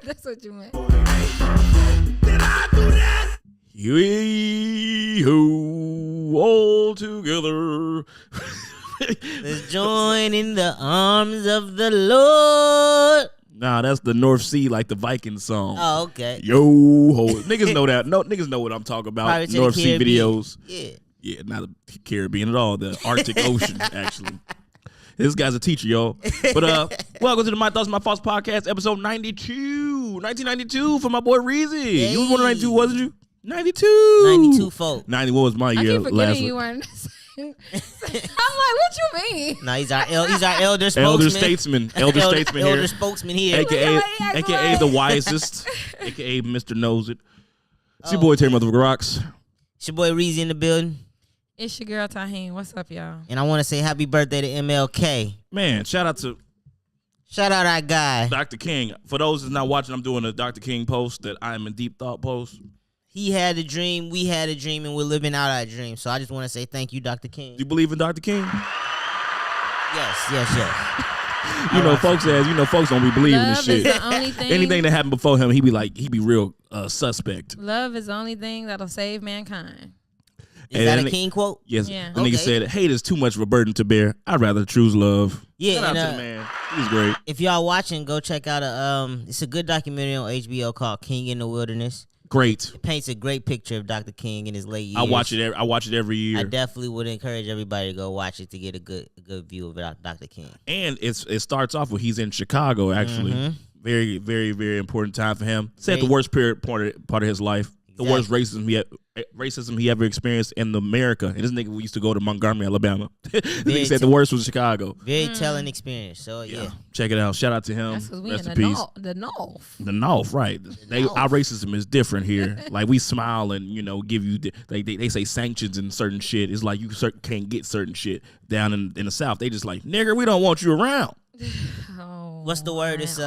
That's what you meant. Yo, all together. Let's join in the arms of the Lord. Nah, that's the North Sea, like the Viking song. Oh, okay. Yo, ho. Niggas know that. No, niggas know what I'm talking about. Pirates of North the Sea Caribbean. videos. Yeah, not the Caribbean at all. The Arctic Ocean, actually. This guy's a teacher, y'all. But welcome to the My Thoughts, My Faults podcast, episode 1992 for my boy Reezy. Hey. You was born in 92, wasn't you? 92. 92 folk. 91 was my I year keep last forgetting you weren't. I'm like, what you mean? No, he's our elder spokesman. Elder statesman here. Elder spokesman here. AKA the wisest. AKA Mr. Knows It. It's your boy Terry Motherfucker Rocks. It's your boy Reezy in the building. It's your girl Taheen. What's up, y'all? And I want to say happy birthday to MLK. Man, shout out our guy. Dr. King. For those that's not watching, I'm doing a Dr. King post that I am in deep thought post. He had a dream, we had a dream, and we're living out our dream. So I just want to say thank you, Dr. King. Do you believe in Dr. King? Yes. Folks don't be believing this shit. Love is the only thing. Anything that happened before him, he be real suspect. Love is the only thing that'll save mankind. Is that a King quote? Yes. Yeah. The nigga said, hate is too much of a burden to bear. I'd rather choose love. Yeah, Shout out to the man. He's great. If y'all watching, go check out it's a good documentary on HBO called King in the Wilderness. Great. It paints a great picture of Dr. King in his late years. I watch it every year. I definitely would encourage everybody to go watch it to get a good view of Dr. King. And it starts off with he's in Chicago, actually. Mm-hmm. Very, very, very important time for him. Said Great. the worst part of his life. Exactly. The worst racism he ever experienced in America. And this nigga used to go to Montgomery, Alabama. This nigga said the worst was Chicago. Very telling experience. So yeah. Check it out. Shout out to him. That's because we Rest in in peace. the North. The North, right? Our racism is different here. Like we smile and give you they say sanctions and certain shit. It's like you can't get certain shit down in the South. They just like, nigga, we don't want you around. What's the word? It's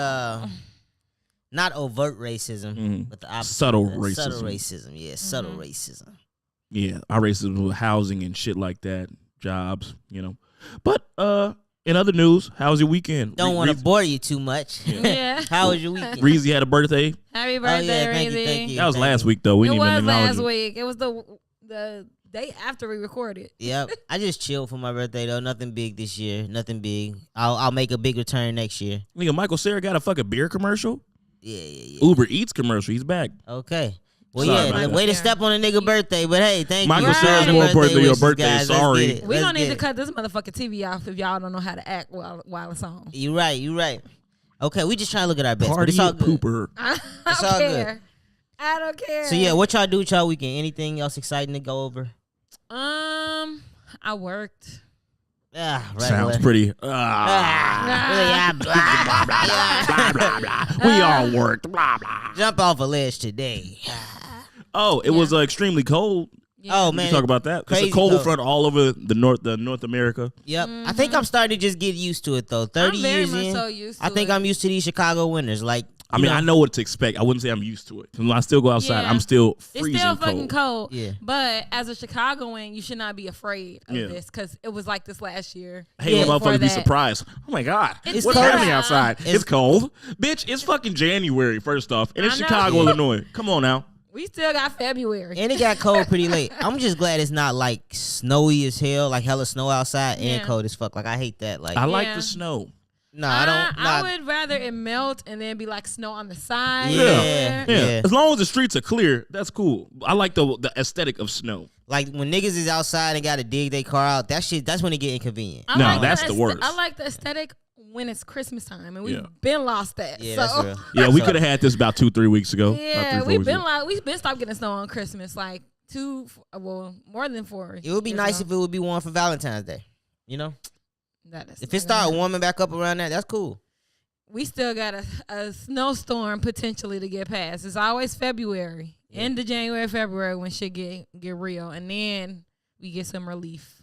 not overt racism, but the opposite. Subtle racism. Subtle racism. Yeah, subtle racism. Yeah, our racism with housing and shit like that, jobs, But in other news, how was your weekend? Don't want to bore you too much. Yeah. How was your weekend? Reezy had a birthday. Happy birthday, Reezy. Thank you. That was last week though. We didn't even acknowledge last it. week. It was the day after we recorded. Yep. I just chilled for my birthday though. Nothing big this year. Nothing big. I'll make a big return next year. Nigga, Michael Cera got a fucking beer commercial. Yeah. Uber Eats commercial. He's back. Okay. Well, Sorry about way that. to step on a nigga birthday, but hey, thank Michael you. Cera's more important than your birthday. Sorry. We don't need to cut this motherfucking TV off if y'all don't know how to act while it's on. You right. Okay, we just trying to look at our best. Party It's all good. pooper. I It's don't all care. I don't care. So yeah, what y'all do with y'all weekend? Anything else exciting to go over? I worked. Sounds pretty. Blah, blah, blah. We all worked. Blah blah. Jump off a ledge today. Oh, it was extremely cold. Oh Did man, you talk about that? It's crazy a cold cold. front all over the North America. Yep. I think I'm starting to just get used to it though. 30 I'm very years much in, so used to I think it. I'm used to these Chicago winters. Like, I mean, I know what to expect. I wouldn't say I'm used to it. When I still go outside, Yeah. I'm still It's freezing still fucking cold. Yeah. But as a Chicagoan, you should not be afraid of Yeah. this because it was like this last year. Hey, Yeah. motherfuckers be that. surprised. Oh my God. It's What's cold. happening outside? It's- It's cold. Bitch, it's fucking January, first off. And it's I know. Chicago, Illinois. Come on now. We still got February. And it got cold pretty late. I'm just glad it's not like snowy as hell, like hella snow outside and Yeah. cold as fuck. Like I hate that. Like I like Yeah. the snow. no, I don't. I would rather it melt and then be like snow on the side. Yeah. Yeah. As long as the streets are clear, that's cool. I like the aesthetic of snow. Like when niggas is outside and got to dig their car out, that's when it get inconvenient. I No, like that's the worst. I like the aesthetic when it's Christmas time, and we've Yeah. been lost that. Yeah, so. that's real. Yeah, we could have had this about 2-3 weeks ago. About Yeah, 3-4 we've weeks been ago. we've been stopped getting snow on Christmas, like more than 4. It would be nice if it would be warm for Valentine's Day. You know, that is if it start warming back up around that, that's cool. we still got a snowstorm potentially to get past. It's always February, end of January, February when shit get real, and then we get some relief.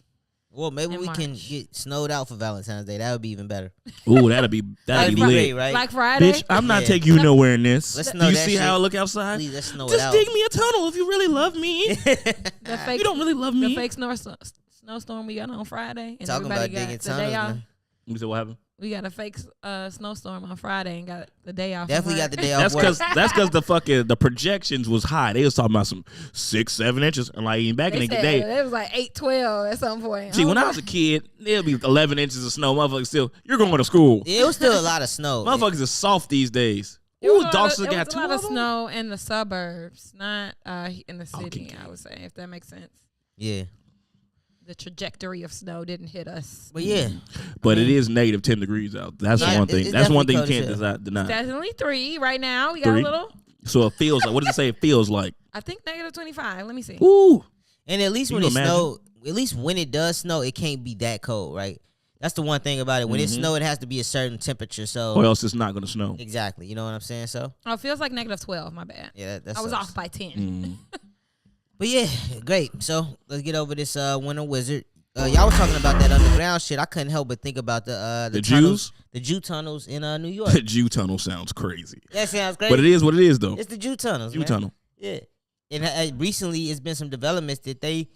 Well, maybe In we can March. get snowed out for Valentine's Day. That would be even better. Ooh, that'd be That'd be lit. great, right? Like Friday. Bitch, I'm not Yeah. taking you nowhere in this. Let's Do snow you that see how I shit. look outside? Please, let's snow it Just out. dig me a tunnel if you really love me. the fake, You don't really love the me. fake snowstorm we got on Friday, and Talking everybody about got digging the tunnels, day off. man. You said what happened? We got a fake snowstorm on Friday and got the day off. Definitely got the day off. That's because the projections was high. They was talking about some 6-7 inches, and like back in the day, it was like 8-12 at some point. See, when I was a kid, there'd be 11 inches of snow. Motherfuckers still, you're going to school. Yeah, it was still a lot of snow. Motherfuckers are soft these days. It was Dawson a got lot of 2 snow in the suburbs, not in the city. Okay. I would say, if that makes sense. Yeah. The trajectory of snow didn't hit us. But yeah. But it is negative 10 degrees out. That's one thing. it's That's one thing you definitely can't deny. Definitely 3 right now. We got 3? a little. So it feels like, what does it say it feels like? I think negative 25. Let me see. Ooh. And at least Can when you it imagine? snow, at least when it does snow, it can't be that cold, right? That's the one thing about it. When it snow, it has to be a certain temperature. So Or else it's not going to snow. exactly, you know what I'm saying? So Oh, it feels like negative 12. My bad. yeah, that's I was off by 10. But yeah, great. So let's get over this Winter Wizard. Y'all was talking about that underground shit. I couldn't help but think about the tunnels, Jews? the Jew tunnels in New York. The Jew tunnel sounds crazy. That sounds crazy. But it is what it is, though. It's the Jew tunnels. Jew man. tunnel. Yeah. And recently, it's been some developments that they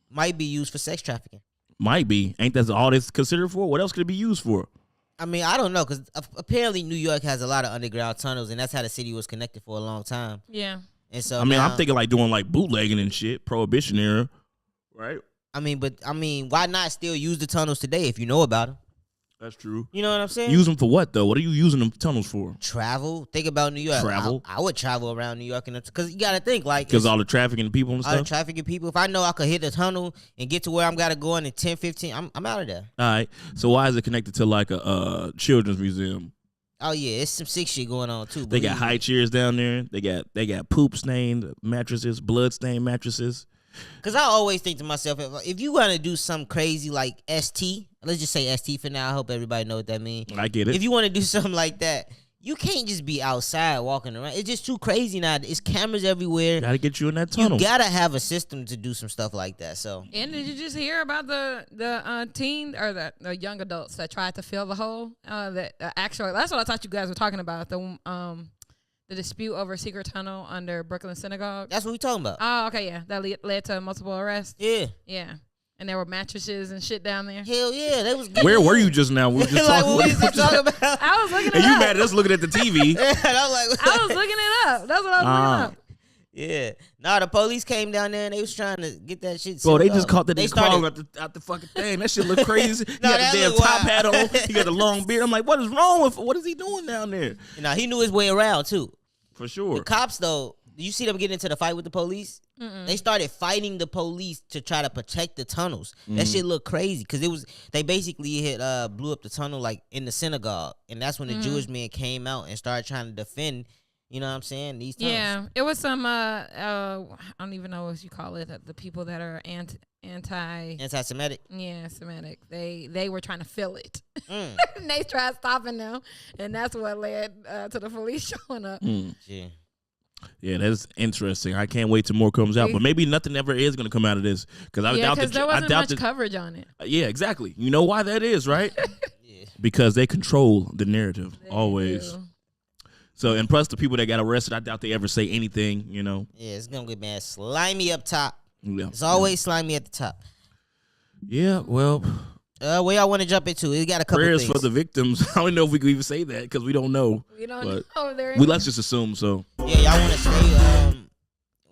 might be used for sex trafficking. Might be. Ain't that all it's considered for? What else could it be used for? I mean, I don't know, because apparently New York has a lot of underground tunnels, and that's how the city was connected for a long time. Yeah. And so I mean, now, I'm thinking like doing like bootlegging and shit, Prohibition era, right? I mean, why not still use the tunnels today if you know about them? That's true. You know what I'm saying? Use them for what, though? What are you using them tunnels for? Travel. Think about New York. Travel? I would travel around New York, because you got to think, like, Because all the traffic and people and all the stuff? traffic and people. If I know I could hit the tunnel and get to where I'm got to go in 10, 15, I'm out of there. All right. So why is it connected to like a children's museum? Oh, yeah. It's some sick shit going on, too. They got believe me. high chairs down there. They got poop stained mattresses, blood stained mattresses. Because I always think to myself, if you want to do something crazy like ST, let's just say ST for now. I hope everybody know what that means. I get it. If you want to do something like that, you can't just be outside walking around. It's just too crazy now. It's cameras everywhere. Got to get you in that tunnel. You got to have a system to do some stuff like that. So And did you just hear about the teen or the young adults that tried to fill the hole? That's what I thought you guys were talking about. The dispute over secret tunnel under Brooklyn Synagogue. that's what we talking about. Oh, okay, yeah. That led to multiple arrests. Yeah. Yeah. And there were mattresses and shit down there. Hell yeah. They was Where were you just now? We were just like, talking. what was you talking about? I was looking it And you up. mad at us looking at the TV? And I'm like, I was looking it up. That's what I was looking up. yeah. Nah, the police came down there and they was trying to get that shit. Bro, they sealed just up. caught that They nigga crawling started. out the fucking thing. That shit look crazy. He got that the damn look top wild. hat on. He got the long beard. I'm like, what is wrong with? What is he doing down there? Nah, he knew his way around too. For sure. The cops though, did you see them get into the fight with the police? They started fighting the police to try to protect the tunnels. That shit looked crazy because they basically blew up the tunnel like in the synagogue, and that's when the Jewish men came out and started trying to defend. You know what I'm saying? These tunnels. Yeah, it was some. I don't even know what you call it. The people that are Anti-Semitic. Yeah, Semitic. They were trying to fill it. Mm. And they tried stopping them, and that's what led to the police showing up. Yeah. Yeah, that's interesting. I can't wait till more comes out. But maybe nothing ever is going to come out of this because I doubt that. There wasn't I doubt much that, coverage on it. Yeah, exactly. You know why that is, right? Yeah. Because they control the narrative always. do. So, and plus the people that got arrested, I doubt they ever say anything. You know. Yeah, it's gonna get mad slimy up top. Yeah. It's always slimy at the top. Yeah. Well, Where y'all want to jump into? We got a couple prayers things. for the victims. I don't know if we could even say that because we don't know. We don't But know. There. let's just assume so. Yeah, y'all want to stay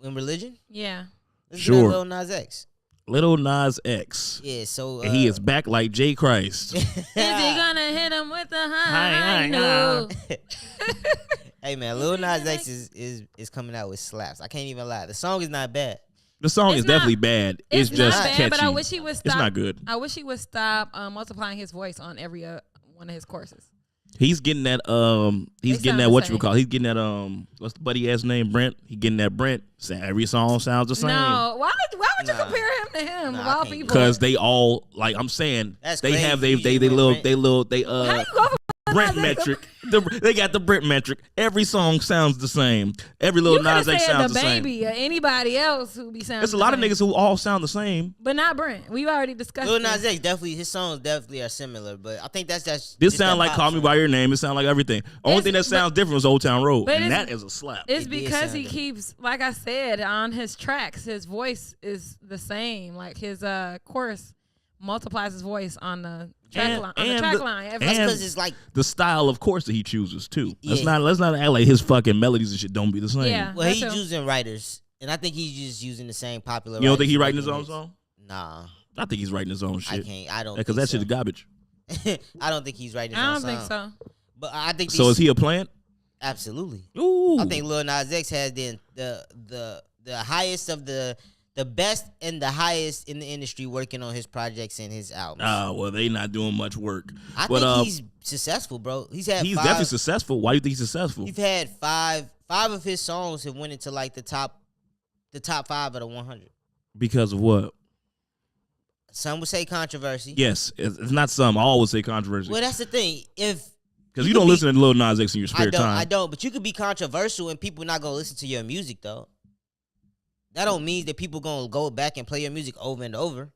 in religion? Yeah. Let's Sure. get Lil Nas X. Lil Nas X. Yeah, so And he is back like J. Christ. Is he gonna hit him with the high note? Hey man, Lil Nas X is coming out with slaps. I can't even lie. The song is not bad. The song It's is not- definitely bad. It's just not bad, catchy. but I wish he would stop. It's not good. I wish he would stop multiplying his voice on every one of his courses. He's getting that he's They getting sound that the what you same. call. He's getting that what's the buddy ass name? Brent. He getting that Brent. Every song sounds the same. No, why would you Nah. compare him to him Nah, of I all can't people? Because they all like I'm saying That's they have crazy. they You went little how you go from Brent metric. They got the Brent metric. Every song sounds the same. Every you little could have Nas X said sounds the the same. baby or anybody else who be sounding. There's a lot of niggas who all sound the same. but not Brent. We already discussed. Lil this. Nas X definitely his songs definitely are similar, but I think that's This just sound that like pop Call Me song. By Your Name. It sound like everything. Only thing that But- sounds different is Old Town Road, but and it's- that is a slap. It's It did because sound he different. keeps, like I said, on his tracks, his voice is the same. Like his chorus multiplies his voice on the track And- line. and That's and- because it's like, The style, of course, that he chooses too. Yeah. Let's not act like his fucking melodies and shit don't be the same. Yeah. well, That's he's true. using writers, and I think he's just using the same popular. You don't think writers he writing his making own hits. song? Nah, I think he's writing his own I shit. can't. I don't. Because think that shit is garbage. I don't think he's writing his I own don't think song. so. But I think So is he a plant? absolutely. Ooh. I think Lil Nas X has the highest of the best and the highest in the industry working on his projects and his albums. Well, they not doing much work. I but, think he's successful, bro. He's definitely successful. Why do you think he's successful? He's had five of his songs have went into like the top 5 of the 100. Because of what? Some would say controversy. Yes, it's not some. I always say controversy. Well, that's the thing. If Because you don't listen to Lil Nas X in your spare time. I don't. But you could be controversial and people not gonna listen to your music though. That don't mean that people gonna go back and play your music over and over.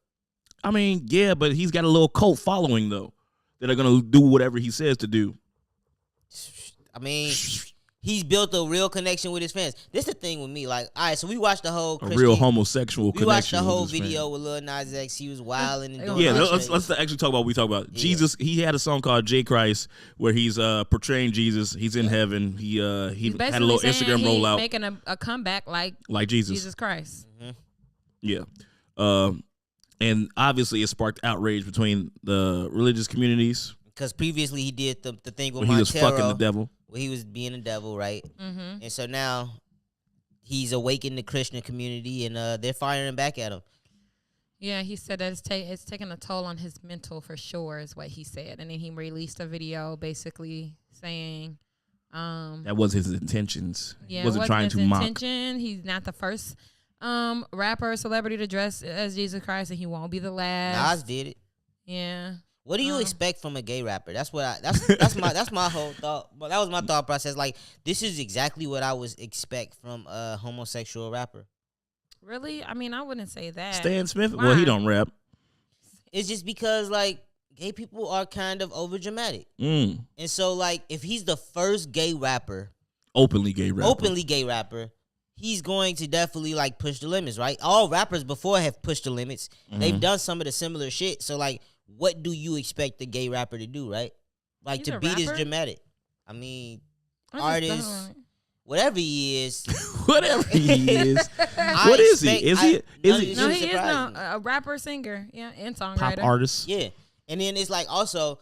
I mean, yeah, but he's got a little cult following though that are gonna do whatever he says to do. I mean, he's built a real connection with his fans. This the thing with me. Like, all right, so we watched the whole A real homosexual We watched connection. the whole with his video fans. with Lil Nas X. He was wilding and doing Yeah, all let's that. actually talk about what we talk about. Yeah. Jesus, he had a song called J Christ where he's portraying Jesus. He's in heaven. He He's had a little basically saying Instagram he rollout making a comeback like Jesus. Jesus Christ. Yeah. And obviously it sparked outrage between the religious communities Because previously he did the thing with when he was fucking the Montero, devil. where he was being a devil, right? Mm-hmm. And so now he's awakened the Christian community, and they're firing back at him. Yeah, he said that it's taking a toll on his mental for sure, is what he said. And then he released a video basically saying, That was his intentions. yeah, He wasn't trying his to mock. intention. He's not the first rapper or celebrity to dress as Jesus Christ, and he won't be the last. Nas did it. Yeah. What do you expect from a gay rapper? That's what that's my whole thought. But that was my thought process. Like, this is exactly what I would expect from a homosexual rapper. Really? I mean, I wouldn't say that. Stan Smith? Why? Well, he don't rap. It's just because, like, gay people are kind of over dramatic. And so, like, if he's the first gay rapper, Openly gay rapper. he's going to definitely, like, push the limits, right? All rappers before have pushed the limits. They've done some of the similar shit. So, like, what do you expect the gay rapper to do, right? Like, He's to a be this rapper? dramatic. I mean, I just artist, don't- whatever he is. Whatever he is. I What is he? expect- Is he? none Is of he? this No, shit he is surprised no me. a rapper, singer, yeah, and Pop songwriter. artist? Yeah. And then it's like also,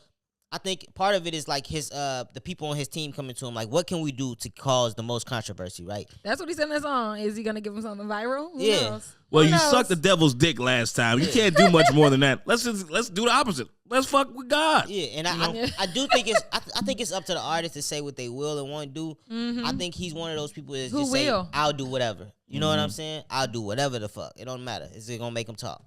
I think part of it is like his the people on his team coming to him like, what can we do to cause the most controversy, right? That's what he said in that song. Is he gonna give him something viral? Who Yeah. knows? Well, Who you knows? sucked the devil's dick last time. You can't do much more than that. Let's do the opposite. Let's fuck with God. Yeah, and I do think it's I think it's up to the artist to say what they will and won't do. I think he's one of those people that Who just say, will? I'll do whatever. You know what I'm saying? I'll do whatever the fuck. It don't matter. Is it gonna make him talk?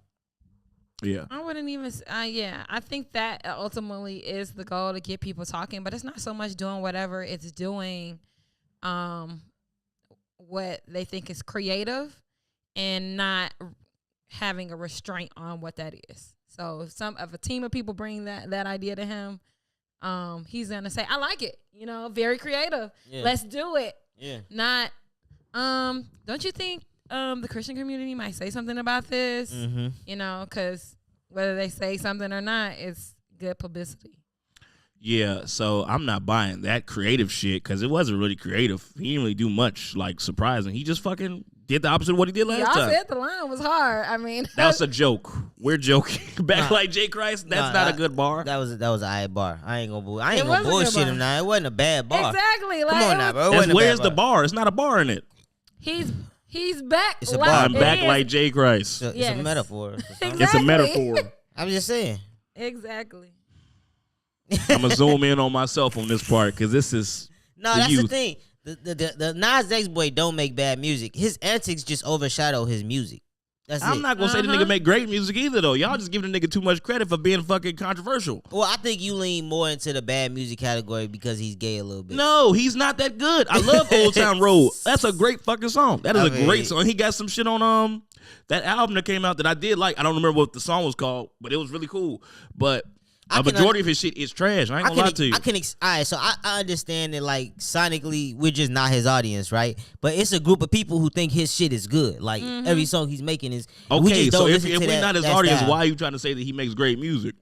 Yeah. I wouldn't even. Yeah, I think that ultimately is the goal to get people talking, but it's not so much doing whatever it's doing, what they think is creative, and not having a restraint on what that is. So if a team of people bring that idea to him, he's gonna say, "I like it." You know, very creative. Yeah. Let's do it. Yeah. Not. Don't you think the Christian community might say something about this? You know, because whether they say something or not, it's good publicity. Yeah, so I'm not buying that creative shit because it wasn't really creative. He didn't really do much, like, surprising. He just fucking did the opposite of what he did last Y'all time. said the line was hard. I mean, That's a joke. We're joking. Back like J. Christ, that's not a good bar. That was an alright bar. I ain't gonna It was a good bullshit bar. him now. It wasn't a bad bar. exactly. Like, Come on now, bro. It That's, wasn't a where's bad the bar? It's not a bar in it. He's back. It's a like bar. I'm it back is. like J. Christ. It's Yes. a metaphor. Exactly. It's a metaphor. I'm just saying. Exactly. I'm going to zoom in on myself on this part because this is No, the that's youth. the thing. The Nas X boy don't make bad music. His antics just overshadow his music. That's I'm it. not going to say the nigga make great music either, though. Y'all just giving the nigga too much credit for being fucking controversial. Well, I think you lean more into the bad music category because he's gay a little bit. No, he's not that good. I love Old Town Road. That's a great fucking song. That is a mean- great song. He got some shit on that album that came out that I did like. I don't remember what the song was called, but it was really cool. But A majority of his shit is trash. I ain't gonna lie to you. All right, so I understand that, like, sonically, we're just not his audience, right? But it's a group of people who think his shit is good. Like, every song he's making is... Okay, so if we're not his audience, why are you trying to say that he makes great music?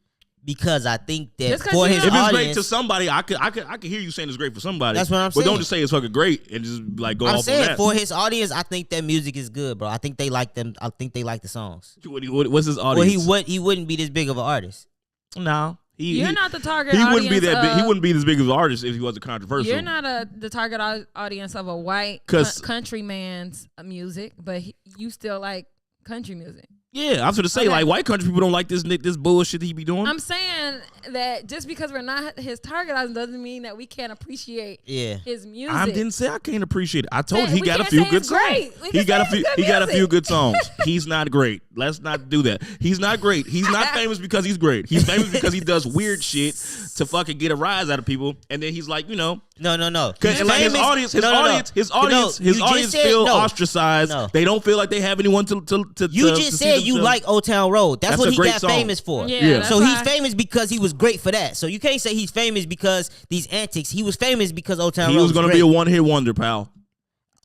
Because I think that for his audience... If it's audience, great to somebody, I could hear you saying it's great for somebody. That's what I'm saying. But don't just say it's fucking great and just, like, go off on that. I'm saying, for his audience, I think that music is good, bro. I think they like them. I think they like the songs. What's his audience? Well, he wouldn't be this big of an artist. No. You're not the target audience. Wouldn't be that big. He wouldn't be as big of an artist if he wasn't controversial. You're not the target audience of a white country man's music, but you still like country music. Yeah, I was gonna say, like, white country people don't like this bullshit that he be doing. I'm saying that just because we're not his target audience doesn't mean that we can't appreciate his music. I didn't say I can't appreciate it. I told you he got a few good songs. He got a few good songs. He's not great. Let's not do that. He's not great. He's not famous because he's great. He's famous because he does weird shit to fucking get a rise out of people, and then he's like, No. Because like his audience feel ostracized. No. They don't feel like they have anyone to. You just said you like Old Town Road. That's what he got famous for. Yeah. So he's famous because he was great for that. So you can't say he's famous because these antics. He was famous because Old Town Road. He was going to be a one-hit wonder, pal.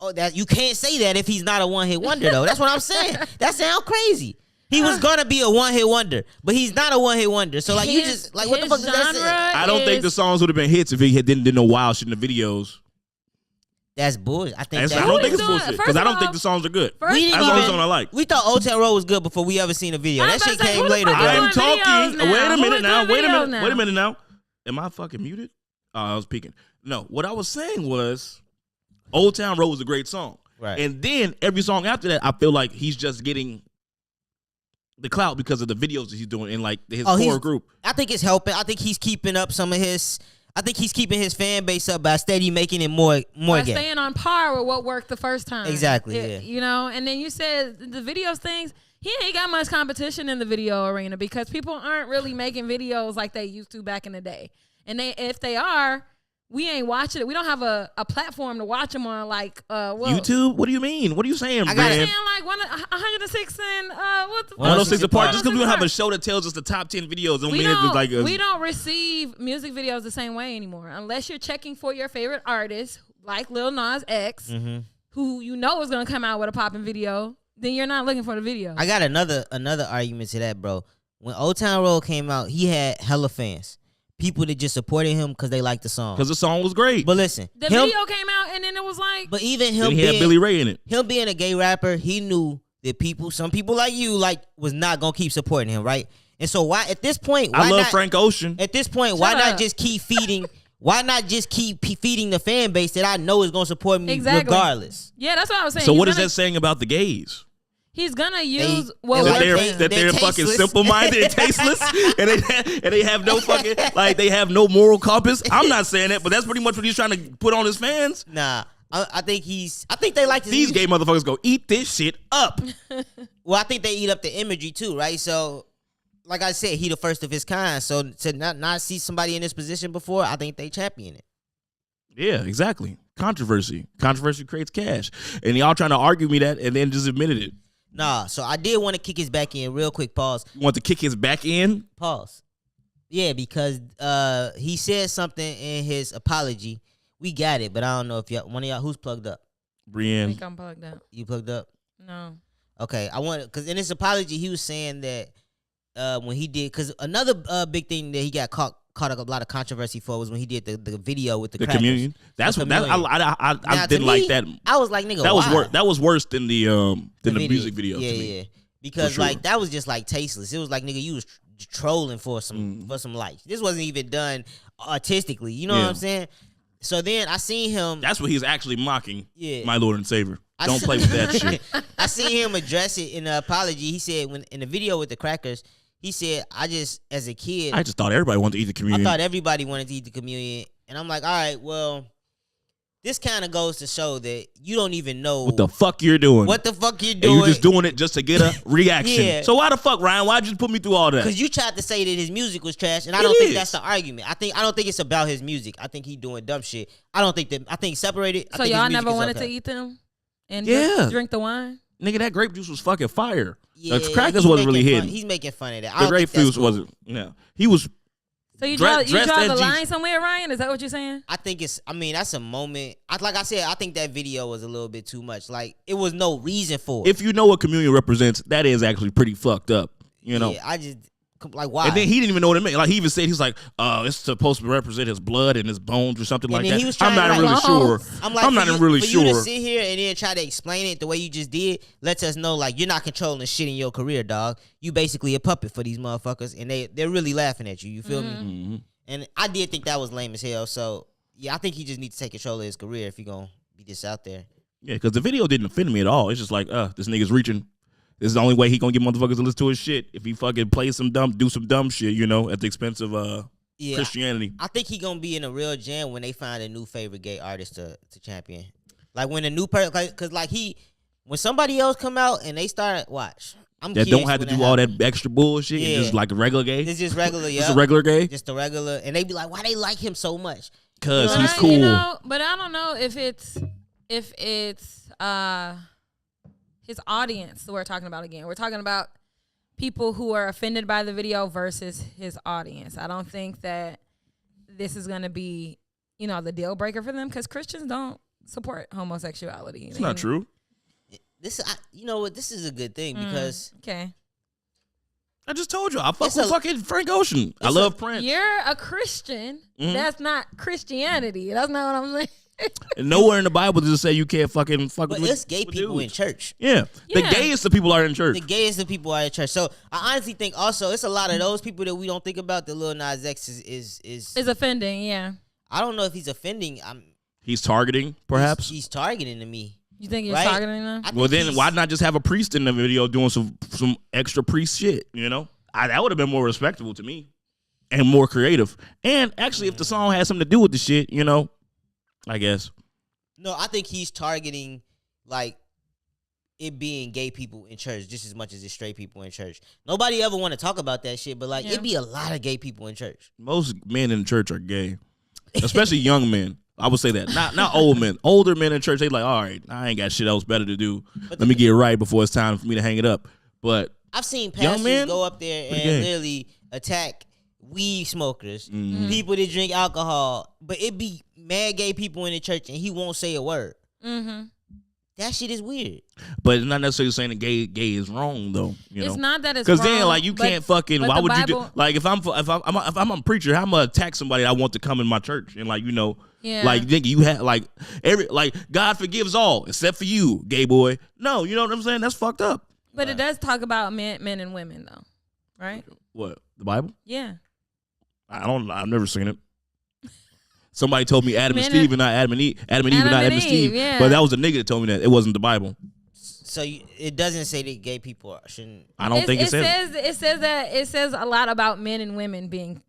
Oh, that you can't say that if he's not a one-hit wonder, though. That's what I'm saying. That sounds crazy. He was gonna be a one-hit wonder, but he's not a one-hit wonder. So like, you just like, what the fuck does that say? I don't think the songs would have been hits if he didn't do no wild shit in the videos. That's bullshit. I don't think it's bullshit because I don't think the songs are good. That's the only song I like. We thought Old Town Road was good before we ever seen a video. That shit came later. I'm talking. Wait a minute now. Am I fucking muted? Oh, I was peeking. No, what I was saying was, Old Town Road was a great song, right? And then every song after that, I feel like he's just getting the clout because of the videos that he's doing in like his core group. I think it's helping. I think he's keeping up some of his. I think he's keeping his fan base up by steady making it more by staying on par with what worked the first time. Exactly. And then you said the videos things. He ain't got much competition in the video arena because people aren't really making videos like they used to back in the day. And if they are, we ain't watching it. We don't have a platform to watch them on, like YouTube. What do you mean? What are you saying, I'm saying like 106 and what the 106 apart. Just because we don't have a show that tells us the top 10 videos, and we don't receive music videos the same way anymore, unless you're checking for your favorite artist, like Lil Nas X, who you know is gonna come out with a popping video. Then you're not looking for the video. I got another argument to that, bro. When Old Town Road came out, he had hella fans. People that just supported him because they liked the song. Because the song was great. But listen, the video came out and then it was like. But even him, he had Billy Ray in it. Him being a gay rapper, he knew that some people like you, was not gonna keep supporting him, right? And so why at this point? I love Frank Ocean. At this point, why not just keep feeding? Why not just keep feeding the fan base that I know is gonna support me regardless? Yeah, that's what I was saying. So what is that saying about the gays? He's gonna use that they're fucking simple-minded and tasteless, and they have no fucking they have no moral compass. I'm not saying that, but that's pretty much what he's trying to put on his fans. Nah, I think they like these gay motherfuckers go eat this shit up. Well, I think they eat up the imagery too, right? So, like I said, he the first of his kind. So to not see somebody in this position before, I think they champion it. Yeah, exactly. Controversy creates cash, and y'all trying to argue me that, and then just admitted it. Nah, so I did want to kick his back in real quick. Pause. You want to kick his back in? Pause. Yeah, because he said something in his apology. We got it, but I don't know if one of y'all who's plugged up. Brienne. I think I'm plugged up. You plugged up? No. Okay, I want because in his apology he was saying that when he did because another big thing that he got caught up a lot of controversy for was when he did the video with the crackers. Communion. That's what I didn't like that. I was like, nigga, that was worse than the music video. Yeah. Because that was just like tasteless. It was like, nigga, you was trolling for some likes. This wasn't even done artistically. You know what I'm saying? So then I seen him. That's what he's actually mocking. Yeah. My Lord and Savior. Don't play with that shit. I seen him address it in the apology. He said when in the video with the crackers. He said, as a kid. I just thought everybody wanted to eat the communion. I thought everybody wanted to eat the communion. And I'm like, all right, well, this kind of goes to show that you don't even know. What the fuck you're doing. And you're just doing it just to get a reaction. Yeah. So why the fuck, Ryan? Why'd you put me through all that? Because you tried to say that his music was trash. And I don't think that's the argument. I don't think it's about his music. I think he doing dumb shit. I think separated. So y'all never wanted to eat them? And drink the wine? Nigga, that grape juice was fucking fire. Yeah, the crackers wasn't really hitting. He's making fun of that. The grape juice wasn't. No, he was. So you draw the as line Jesus. somewhere, Ryan? Is that what you're saying? I think that's a moment. Like I said, I think that video was a little bit too much. Like, it was no reason for it. If you know what communion represents, that is actually pretty fucked up. You know? Yeah, I just, like, why? And then he didn't even know what it meant. Like, he even said, he's like, it's supposed to represent his blood and his bones or something like then that. he was I'm trying not to, really like, sure. I'm like, I'm not really for sure. you to sit here and then try to explain it the way you just did, lets us know, like, you're not controlling shit in your career, dog. You basically a puppet for these motherfuckers, and they're really laughing at you. You feel me? Mm-hmm. And I did think that was lame as hell. So, yeah, I think he just needs to take control of his career if he gonna be this out there. Yeah, because the video didn't offend me at all. It's just like, this nigga's reaching. This is the only way he gonna get motherfuckers to listen to his shit. If he fucking do some dumb shit, you know, at the expense of Christianity. I think he gonna be in a real jam when they find a new favorite gay artist to champion. Like, when a new person, because like when somebody else come out and they start, watch. That don't have to do all that extra bullshit. Yeah. It's just like a regular gay. It's just regular, yeah. It's a regular gay. Just a regular, and they be like, why they like him so much? Cause he's cool. You know, but I don't know if it's his audience that we're talking about again. We're talking about people who are offended by the video versus his audience. I don't think that this is going to be, you know, the deal breaker for them because Christians don't support homosexuality. It's not true. You know what? This is a good thing because okay. I just told you I fuck with fucking Frank Ocean. I love Prince. You're a Christian. Mm-hmm. That's not Christianity. That's not what I'm saying. And nowhere in the Bible does it say you can't fucking fuck with. But it's gay people in church. Yeah. The gayest of people are in church. The gayest of people are in church. So I honestly think also it's a lot of those people that we don't think about that Lil Nas X is offending. Yeah. I don't know if he's offending. He's targeting, perhaps. He's targeting to me. You think he's targeting them? Well, then why not just have a priest in the video doing some extra priest shit? You know, that would have been more respectable to me and more creative. And actually, if the song has something to do with the shit, you know, I guess. No, I think he's targeting like it being gay people in church just as much as it's straight people in church. Nobody ever want to talk about that shit, but like it'd be a lot of gay people in church. Most men in church are gay, especially young men. I would say that. Not old men. Older men in church, they like, all right, I ain't got shit else better to do. Let me get right before it's time for me to hang it up. But I've seen pastors go up there and literally attack weed smokers, people that drink alcohol, but it be mad gay people in the church and he won't say a word. Mm-hmm. That shit is weird. But it's not necessarily saying that gay is wrong though. You know? It's not that it's wrong. Because then, like, you can't fucking. Why would you do? Like, if I'm a preacher, how am I gonna attack somebody I want to come in my church and like, you know, like nigga, you have like God forgives all except for you, gay boy. No, you know what I'm saying? That's fucked up. But it does talk about men and women though, right? What, the Bible? Yeah. I've never seen it. Somebody told me Adam and Steve and not Adam and Eve. Adam and Eve and not Adam and Steve. Yeah. But that was a nigga that told me that. It wasn't the Bible. So it doesn't say that gay people shouldn't. I don't think it says. It says that it says a lot about men and women being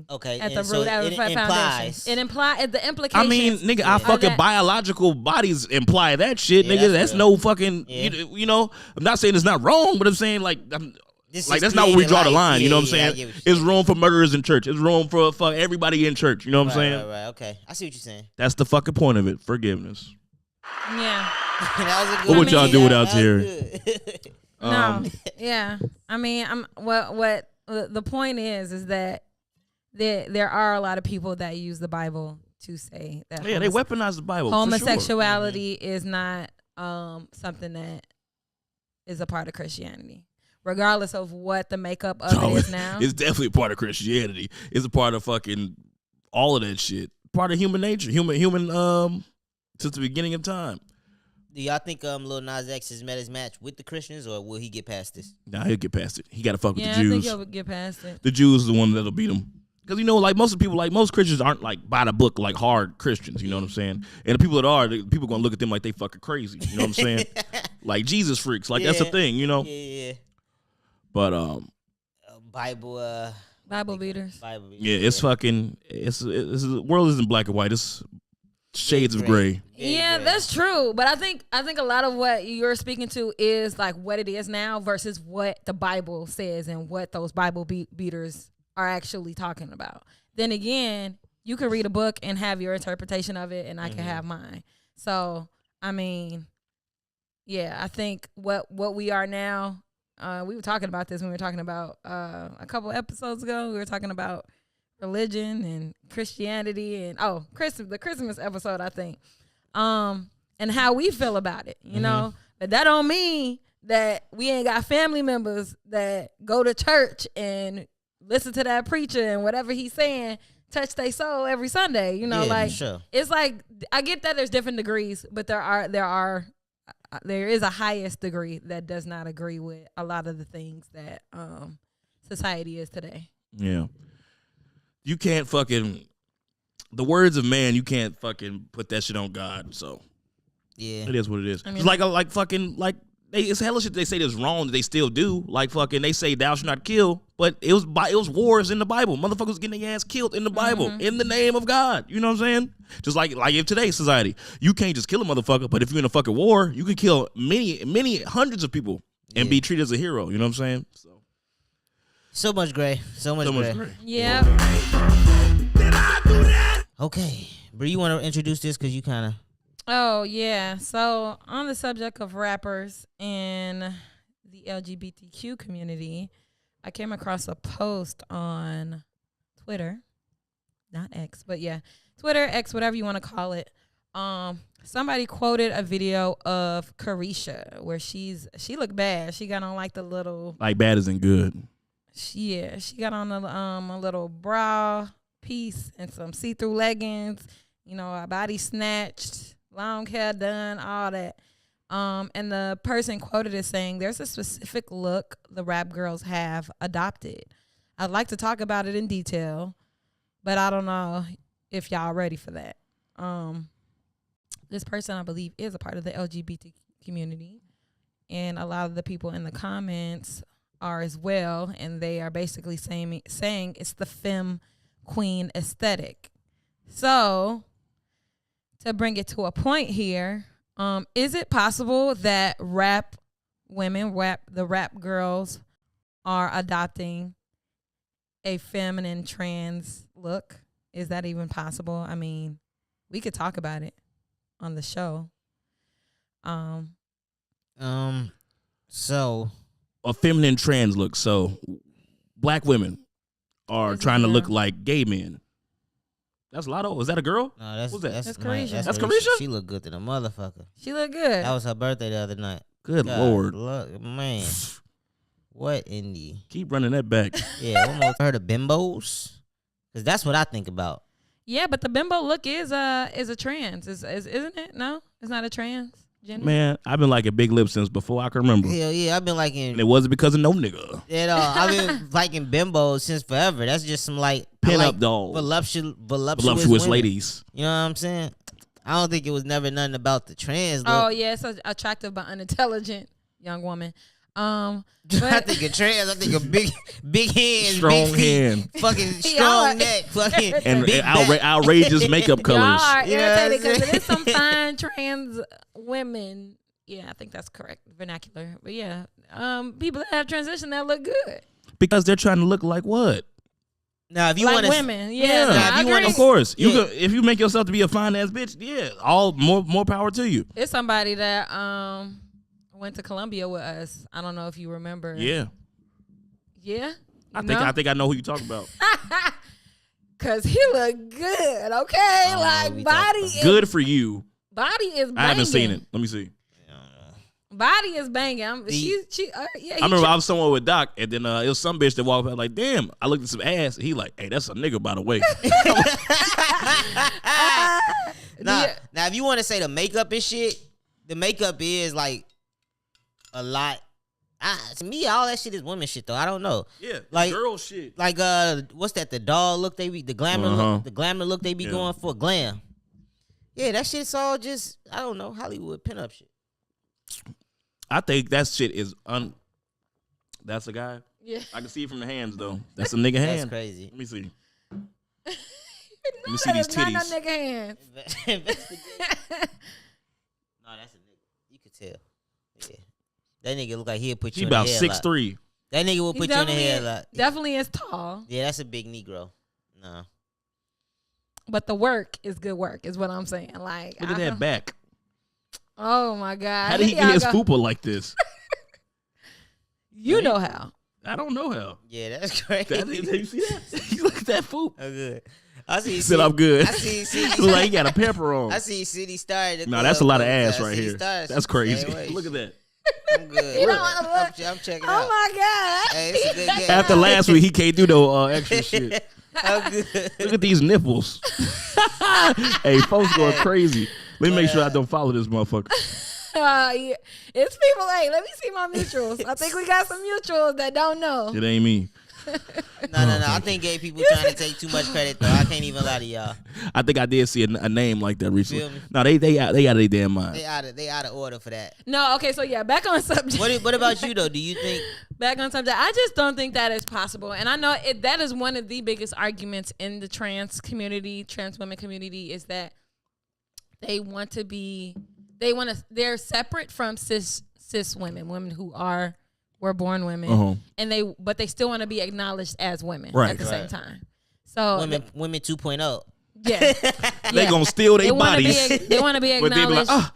okay at the so root of the foundation. It implies the implication. I mean, nigga, our fucking biological bodies imply that shit, nigga. That's no fucking. You know, I'm not saying it's not wrong, but I'm saying like. That's not where we draw the line. You know what I'm saying? It's room for murderers in church. It's room for everybody in church. You know what I'm saying? Right. Okay. I see what you're saying. That's the fucking point of it. Forgiveness. Yeah. That was a good what would y'all do without here? No. Yeah. I mean, what the point is that there are a lot of people that use the Bible to say that. Yeah, they weaponize the Bible. Homosexuality is not something that is a part of Christianity. Regardless of what the makeup of it is now. It's definitely a part of Christianity. It's a part of fucking all of that shit. Part of human nature. Human since the beginning of time. Do y'all think Lil Nas X has met his match with the Christians, or will he get past this? Nah, he'll get past it. He got to fuck with the Jews. I think he'll get past it. The Jews is the one that'll beat him. Because, you know, like most people, like most Christians aren't like by the book, like hard Christians. You know what I'm saying? And the people that are, people going to look at them like they fucking crazy. You know what I'm saying? Like Jesus freaks. Like that's the thing, you know? Yeah. But Bible beaters. Yeah, it's fucking. It's the world isn't black and white. It's shades of gray. Yeah, that's true. But I think a lot of what you're speaking to is like what it is now versus what the Bible says and what those Bible beaters are actually talking about. Then again, you can read a book and have your interpretation of it, and I can have mine. So I mean, yeah, I think what we are now. We were talking about this when we were talking about a couple episodes ago. We were talking about religion and Christianity and the Christmas episode, I think. And how we feel about it, you know. But that don't mean that we ain't got family members that go to church and listen to that preacher and whatever he's saying touch their soul every Sunday. You know, It's like I get that there's different degrees, but there is a highest degree that does not agree with a lot of the things that society is today. Yeah. You can't fucking the words of man, you can't fucking put that shit on God, so yeah, it is what it is. I mean, it's it's hella shit they say that's wrong that they still do. Like fucking, they say thou shalt not kill, but it was wars in the Bible. Motherfuckers getting their ass killed in the Bible in the name of God. You know what I'm saying? Just like in today's society, you can't just kill a motherfucker, but if you're in a fucking war, you can kill many hundreds of people and be treated as a hero. You know what I'm saying? So much gray. So much gray. Yeah. Okay, Bree, you want to introduce this because you kind of. Oh, yeah. So on the subject of rappers and the LGBTQ community, I came across a post on Twitter, not X, but yeah, Twitter, X, whatever you want to call it. Somebody quoted a video of Carisha where she looked bad. She got on like the little. Like bad isn't good. She got on a little bra piece and some see-through leggings, you know, her body snatched. Long hair done, all that. And the person quoted as saying, there's a specific look the rap girls have adopted. I'd like to talk about it in detail, but I don't know if y'all ready for that. This person, I believe, is a part of the LGBT community. And a lot of the people in the comments are as well. And they are basically saying it's the femme queen aesthetic. So to bring it to a point here, is it possible that the rap girls are adopting a feminine trans look? Is that even possible? I mean, we could talk about it on the show. So a feminine trans look. So black women are trying to look like gay men. That's Lotto. Is that a girl? No, that's Carisha. That's Carisha? She look good to the motherfucker. She look good. That was her birthday the other night. Good Lord. Look, man. What in the... Keep running that back. Yeah, almost heard of bimbos? Because that's what I think about. Yeah, but the bimbo look is a trans. Isn't it? No? It's not a trans gender? Man, I've been liking big lips since before I can remember. Hell yeah, I've been liking... And it wasn't because of no nigga. I've been liking bimbos since forever. That's just some pin-up dolls. Voluptuous ladies. You know what I'm saying? I don't think it was never nothing about the trans look. Oh, yeah, it's attractive but unintelligent young woman. I think of trans. I think of big hands, strong big feet, hand, fucking strong neck, fucking and outrageous makeup colors. Y'all are irritated because there's some fine trans women. Yeah, I think that's correct vernacular. But yeah, people that have transitioned that look good because they're trying to look like what? Now, if you like want women, yeah, of course, if you make yourself to be a fine ass bitch, all more power to you. It's somebody that went to Columbia with us. I don't know if you remember. Yeah. I think I know who you talking about. Cause he look good, okay? Like body is good for you. Body is banging. I haven't seen it. Let me see. Body is banging. I remember I was somewhere with Doc, and then it was some bitch that walked up like, damn. I looked at some ass, and he like, hey, that's a nigga, by the way. Now, if you want to say the makeup and shit, the makeup is like a lot. To me, all that shit is women shit though. I don't know. Yeah, like girl shit. Like what's that? The doll look they be, the glamour look, the glamour look they be going for, glam. Yeah, that shit's all just, I don't know, Hollywood pinup shit. I think that shit is That's a guy. Yeah, I can see it from the hands though. That's a nigga hand. That's crazy. Let me see. Let me see these titties. Not no nigga hands. No, that's a nigga. You could tell. Yeah. That nigga look like he'll put you in the headlock. He about 6'3". That nigga will put you in the headlock. Definitely is tall. Yeah, that's a big Negro. No. But the work is good work, is what I'm saying. Like, look at that back. Oh my God. How did he get his fupa like this? You know how. I don't know how. Yeah, that's crazy. You see that? You look at that food. I'm good. I see. He said I'm good. I see. Like he got a pepper on. I see City Star. No, that's a lot of ass right here. That's crazy. Look at that. I'm good. You don't want to look. I'm checking Oh out. my God. Hey, it's a good game. After last week, he can't do no extra shit. I'm good. Look at these nipples. Hey, folks going crazy. Let me make sure I don't follow this motherfucker. Yeah. It's people. Hey, let me see my mutuals. I think we got some mutuals that don't know. It ain't me. No. I think gay people trying to take too much credit though. I can't even lie to y'all. I think I did see a name like that recently. Feel me? No, they out of their damn mind. They out of order for that. No, okay, so yeah, back on subject. What about you though? Do you think? Back on subject. I just don't think that is possible, and I know that is one of the biggest arguments in the trans community, trans women community, is that they're separate from cis women who were born women, but they still want to be acknowledged as women at the same time. So women 2.0. Yeah, they gonna steal their bodies. They want to be acknowledged. But they be like, oh,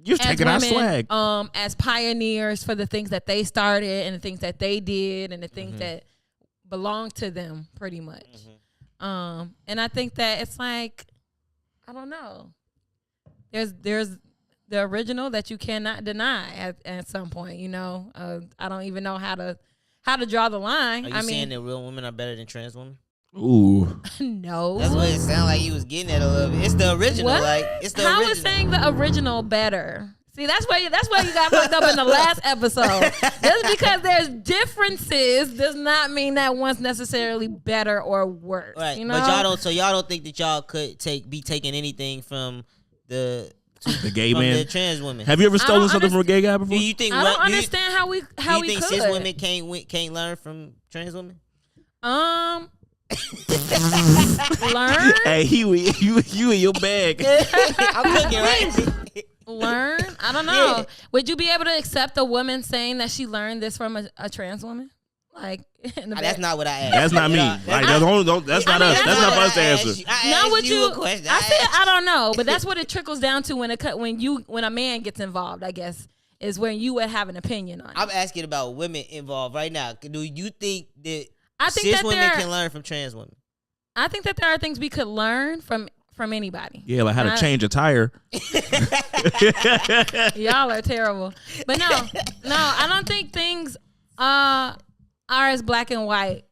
you're taking our swag. As pioneers for the things that they started and the things that they did and the things that belong to them, pretty much. And I think that it's like, I don't know. There's the original that you cannot deny at some point, you know. I don't even know how to draw the line. Are you saying that real women are better than trans women? Ooh. No. That's what it sounded like you was getting at a little bit. It's the original. What? Like, it's the How original. is saying the original better? See, that's where you got fucked up in the last episode. Just because there's differences does not mean that one's necessarily better or worse. Right. You know? But y'all don't think that y'all could be taking anything from the gay from man, the trans women. Have you ever stolen something from a gay guy before? Do you think? I don't understand how we think could. cis women can't learn from trans women? Learn. Hey, you in your bag. I'm cooking, right? Learn. I don't know. Yeah. Would you be able to accept a woman saying that she learned this from a trans woman? Like, that's not what I asked. That's not me. That's not us. That's not for us to answer. Now what you? I said I don't know, but that's what it trickles down to when a man gets involved. I guess is when you would have an opinion on it. I'm asking about women involved right now. Do you think that cis women can learn from trans women? I think that there are things we could learn from anybody. Yeah, like how to change a tire. Y'all are terrible. But no, I don't think things are as black and white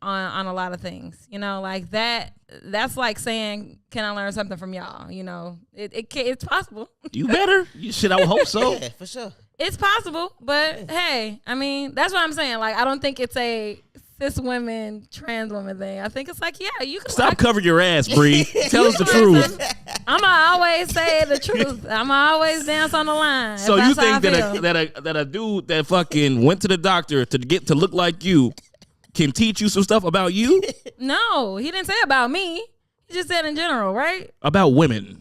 on a lot of things. You know, like that's like saying, can I learn something from y'all? You know, it's possible. You better. I would hope so. Yeah, for sure. It's possible, but hey, I mean, that's what I'm saying. Like, I don't think it's a cis women, trans women thing. I think it's like, yeah, you can stop covering your ass, Bree. Tell us the truth. I'ma always say the truth. I'ma always dance on the line. So you think that a dude that fucking went to the doctor to get to look like you can teach you some stuff about you? No, he didn't say about me. He just said in general, right? About women.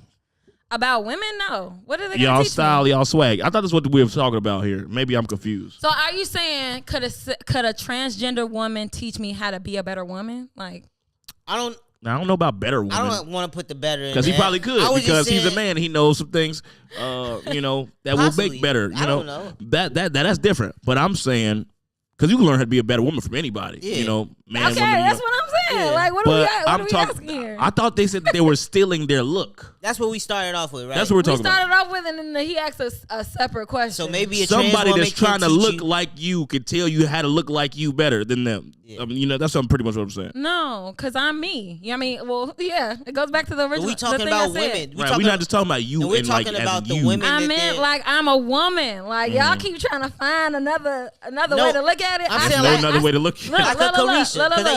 About women? No. What are they y'all teach style, me? y'all swag. I thought that's what we were talking about here. Maybe I'm confused. So are you saying could a transgender woman teach me how to be a better woman? Like, I don't know about better women. I don't want to put the better in because he probably could because he's a man. He knows some things, you know, that will make better. You know, that's different. But I'm saying because you can learn how to be a better woman from anybody. Yeah. You know, man. Okay, woman, that's what I'm saying. Yeah. Like, what are we asking here? I thought they said that they were stealing their look. That's what we started off with, right? That's what we're talking about. We started off with, and then he asked us a separate question. So maybe somebody that's trying to look like you can tell you how to look like you better than them. Yeah. I mean, you know, that's pretty much what I'm saying. No, because I'm me. I mean, well, yeah, it goes back to the original. We talking about women. We're not just talking about you. We're talking about the women. I meant like I'm a woman. Like y'all keep trying to find another way to look at it. I'm saying like another way to look at it. Look.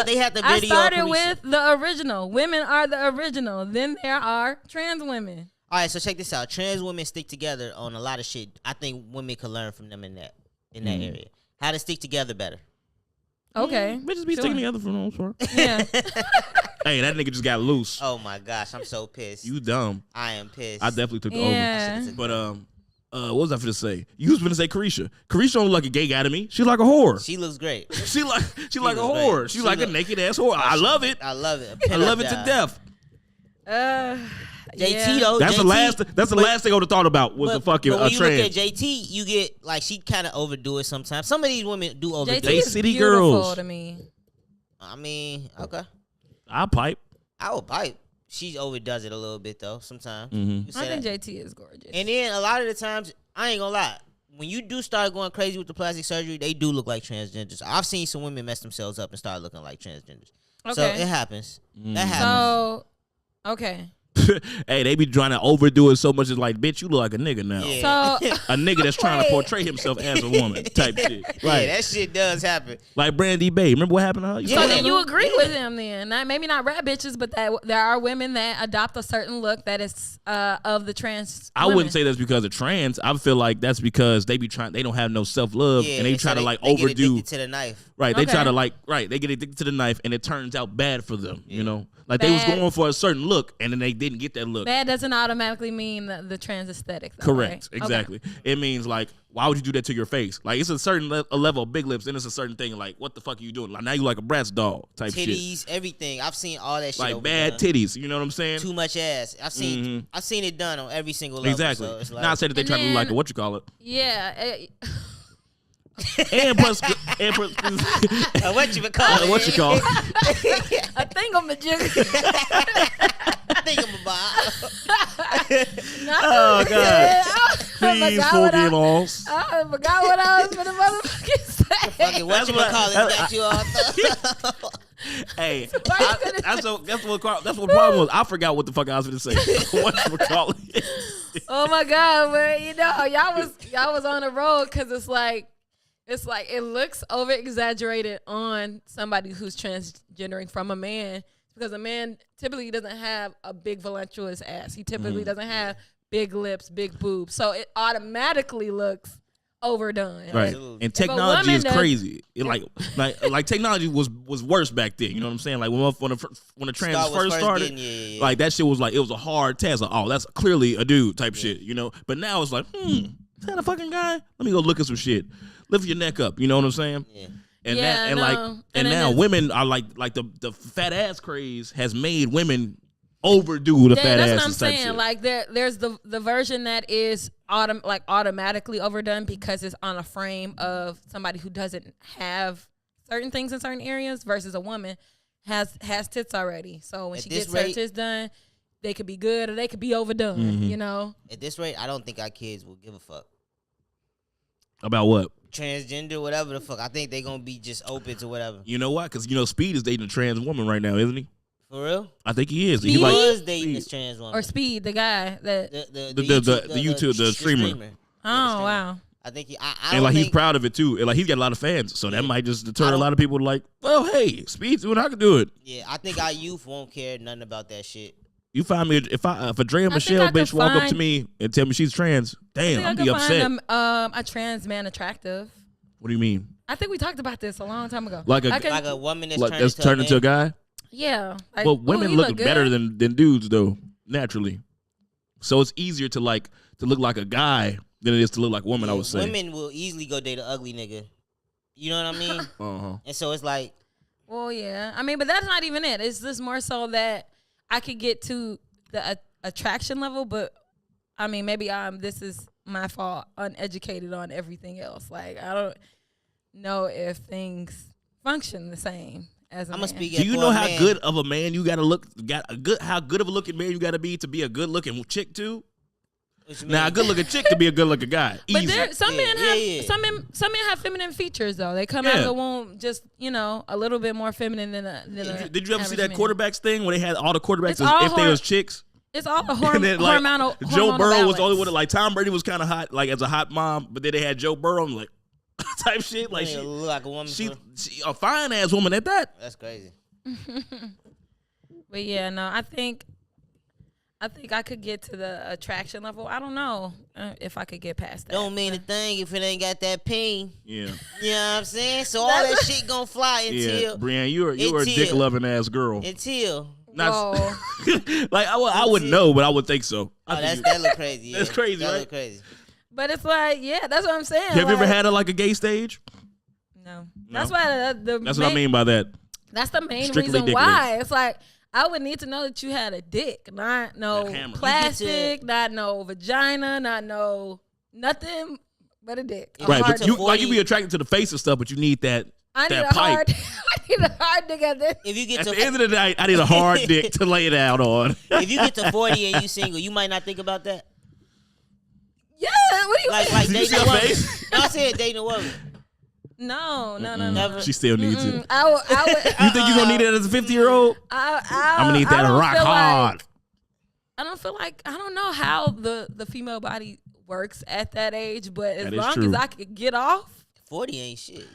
They had the video. I started with the original. Women are the original. Then there are trans women. All right, so check this out. Trans women stick together on a lot of shit. I think women could learn from them in that area. How to stick together better. Okay. Bitches be sticking together for the most part. Yeah. Hey, that nigga just got loose. Oh my gosh, I'm so pissed. You dumb. I am pissed. I definitely took the over. But what was I finna say? You was finna say Carisha. Carisha don't look like a gay guy to me. She like a whore. She looks great. she like a whore. She like a naked ass whore. I love it. I love it. I love it to death. JT though. That's JT, the last thing I would have thought about was the fucking but when you look at trans. JT, you get like she kind of overdo it sometimes. Some of these women do overdo JT it. is city beautiful girls. to me. I mean, okay, I pipe. I would pipe. She overdoes it a little bit though. Sometimes I think JT is gorgeous. And then a lot of the times, I ain't gonna lie. When you do start going crazy with the plastic surgery, they do look like transgenders. I've seen some women mess themselves up and start looking like transgenders. Okay. So it happens. That happens. So, okay. Hey, they be trying to overdo it so much. It's like, bitch, you look like a nigga now. Yeah. So, A nigga that's trying to portray himself as a woman type shit. Right. Yeah, that shit does happen. Like Brandy Bay. Remember what happened to her? so then you agree with him then? Maybe not rat bitches, but that there are women that adopt a certain look that is of the trans I women. wouldn't say that's because of trans. I feel like that's because they don't have no self-love Yeah, and they try to like overdo. Get addicted to the knife. Right. They Okay. try to they get addicted to the knife and it turns out bad for them, you know? Like they was Bad. going for a certain look and then they didn't get that look. That doesn't automatically mean the trans aesthetic. Though, Correct. right? Exactly. It means like, why would you do that to your face? Like it's a certain a level of big lips, then it's a certain thing like, what the fuck are you doing? Like now you like a Bratz doll type shit. Titties, everything. I've seen all that shit. Like overdone. bad titties. You know what I'm saying? Too much ass. I've seen it done on every single level. Exactly. So it's like, Now I said that they And try to look like a then- what you call it. Yeah. And plus what you call it? what you call it. I think I'm a jig. I think I'm Oh god. Please forgive us. I forgot what I was gonna motherfucking say. Fucking what you call it? Got you all Hey, Why you gonna that's what the problem was. I forgot what the fuck I was going to say. What you call it? Oh my god, man! You know, y'all was on the road because it's like it looks over exaggerated on somebody who's transgendering from a man because a man typically doesn't have a big voluptuous ass. He typically doesn't have big lips, big boobs, so it automatically looks overdone. Right. Absolutely. And technology woman is does- crazy. It like technology was worse back then. You know what I'm saying? Like when the trans Star was first started, getting, yeah. like that shit was like it was a hard test. Like, oh, that's clearly a dude type shit. You know. But now it's like, is that a fucking guy? Let me go look at some shit. Lift your neck up. You know what I'm saying? Yeah. And Yeah, that and no. like And and then now it's- women are like the fat ass craze has made women overdo the fat That's ass. what I'm saying. Like there's the version that is automatically overdone because it's on a frame of somebody who doesn't have certain things in certain areas versus a woman has tits already. So when At she this gets her rate- tits done, they could be good or they could be overdone. You know. At this rate, I don't think our kids will give a fuck. About what? Transgender, whatever the fuck. I think they gonna be just open to whatever. You know why? Because Speed is dating a trans woman right now, isn't he? For real? I think he is. He He like was dating this trans woman. Or Speed, the guy that. the streamer. Oh wow. I think I and don't like think, he's proud of it too. And like he's got a lot of fans, so that might just deter a lot of people. Like, well, hey, Speed's doing, I can do it. Yeah, I think our youth won't care nothing about that shit. You find me if a Drea I Michelle think I could bitch walk up to find- me and tell me she's trans, damn, I I'd think be I could upset. find a trans man attractive. What do you mean? I think we talked about this a long time ago. Like a Like a woman that's like that's turned into a guy? yeah. Like, Well, ooh, women you look good. better than dudes though, naturally. So it's easier to look like a guy than it is to look like a woman. I would say. Women will easily go date an ugly nigga. You know what I mean? Uh-huh. And so it's like, Well, yeah. I mean, but that's not even it. It's just more so that I could get to the attraction level, but I mean, maybe this is my fault, uneducated on everything else. Like, I don't know if things function the same as a I'm man. gonna speak. Do you know how good of a man you gotta look? How good of a looking man you gotta be to be a good looking chick too? Now, a good looking chick to be a good looking guy. But Easy. some men have yeah. some men have feminine features though. They come out of the womb just a little bit more feminine than a. Did you ever see average that man. quarterbacks thing where they had all the quarterbacks It's all if they was chicks? It's all a And then like hormonal. Joe hormonal Burrow was the only balance. one. Like Tom Brady was kind of hot, like as a hot mom, but then they had Joe Burrow, I'm like type shit. Like she look like a woman. she a fine ass woman at that. That's crazy. But yeah, no, I think I could get to the attraction level. I don't know if I could get past that. Don't mean a thing if it ain't got that ping. Yeah, You know what I'm saying? So all that shit gonna fly yeah. until Brianne, you are a dick loving ass girl. Not, Whoa. like I wouldn't know, but I would think so. Oh, that look crazy. Yeah. That's crazy, that right? Look crazy. But it's like, yeah, that's what I'm saying. Have you ever like, had a gay stage? No. That's why That's what I mean by that. That's the main Strictly reason dick why. It's like I would need to know that you had a dick, not no hammer. plastic, not no vagina, not no nothing but a dick. Right, hard but you dick. you be attracted to the face and stuff, but you need that. I need that a pipe. hard. I need a hard dick at this. If you get At to the end of the night, I need a hard dick to lay it out on. if you get to 40 and you single, you might not think about that. Yeah, what do you mean? Like Did you dating see a her woman. face? No, I said dating a woman. No. Never. She still needs it. I would. You think you're gonna need it as a 50-year-old? I'm gonna need that rock hard. I don't feel like I don't know how the female body works at that age, but as That is long true. as I could get off, 40 ain't shit.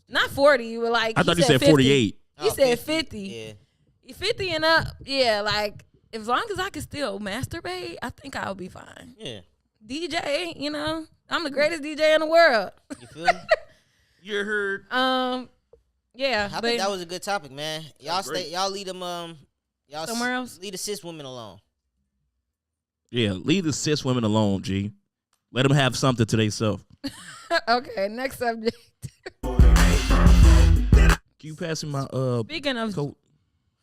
not 40, you were like I thought you said said 50. 48. He said 50. Yeah. 50 and up, yeah, like as long as I can still masturbate, I think I'll be fine. Yeah. DJ, I'm the greatest DJ in the world. You feel me? You heard? Yeah, I but think that was a good topic, man. Y'all great. stay. Y'all leave them. Y'all Somewhere else? Leave the cis women alone. Yeah, leave the cis women alone, G. Let them have something to themselves. okay, next subject. Can you pass me my Speaking of coat?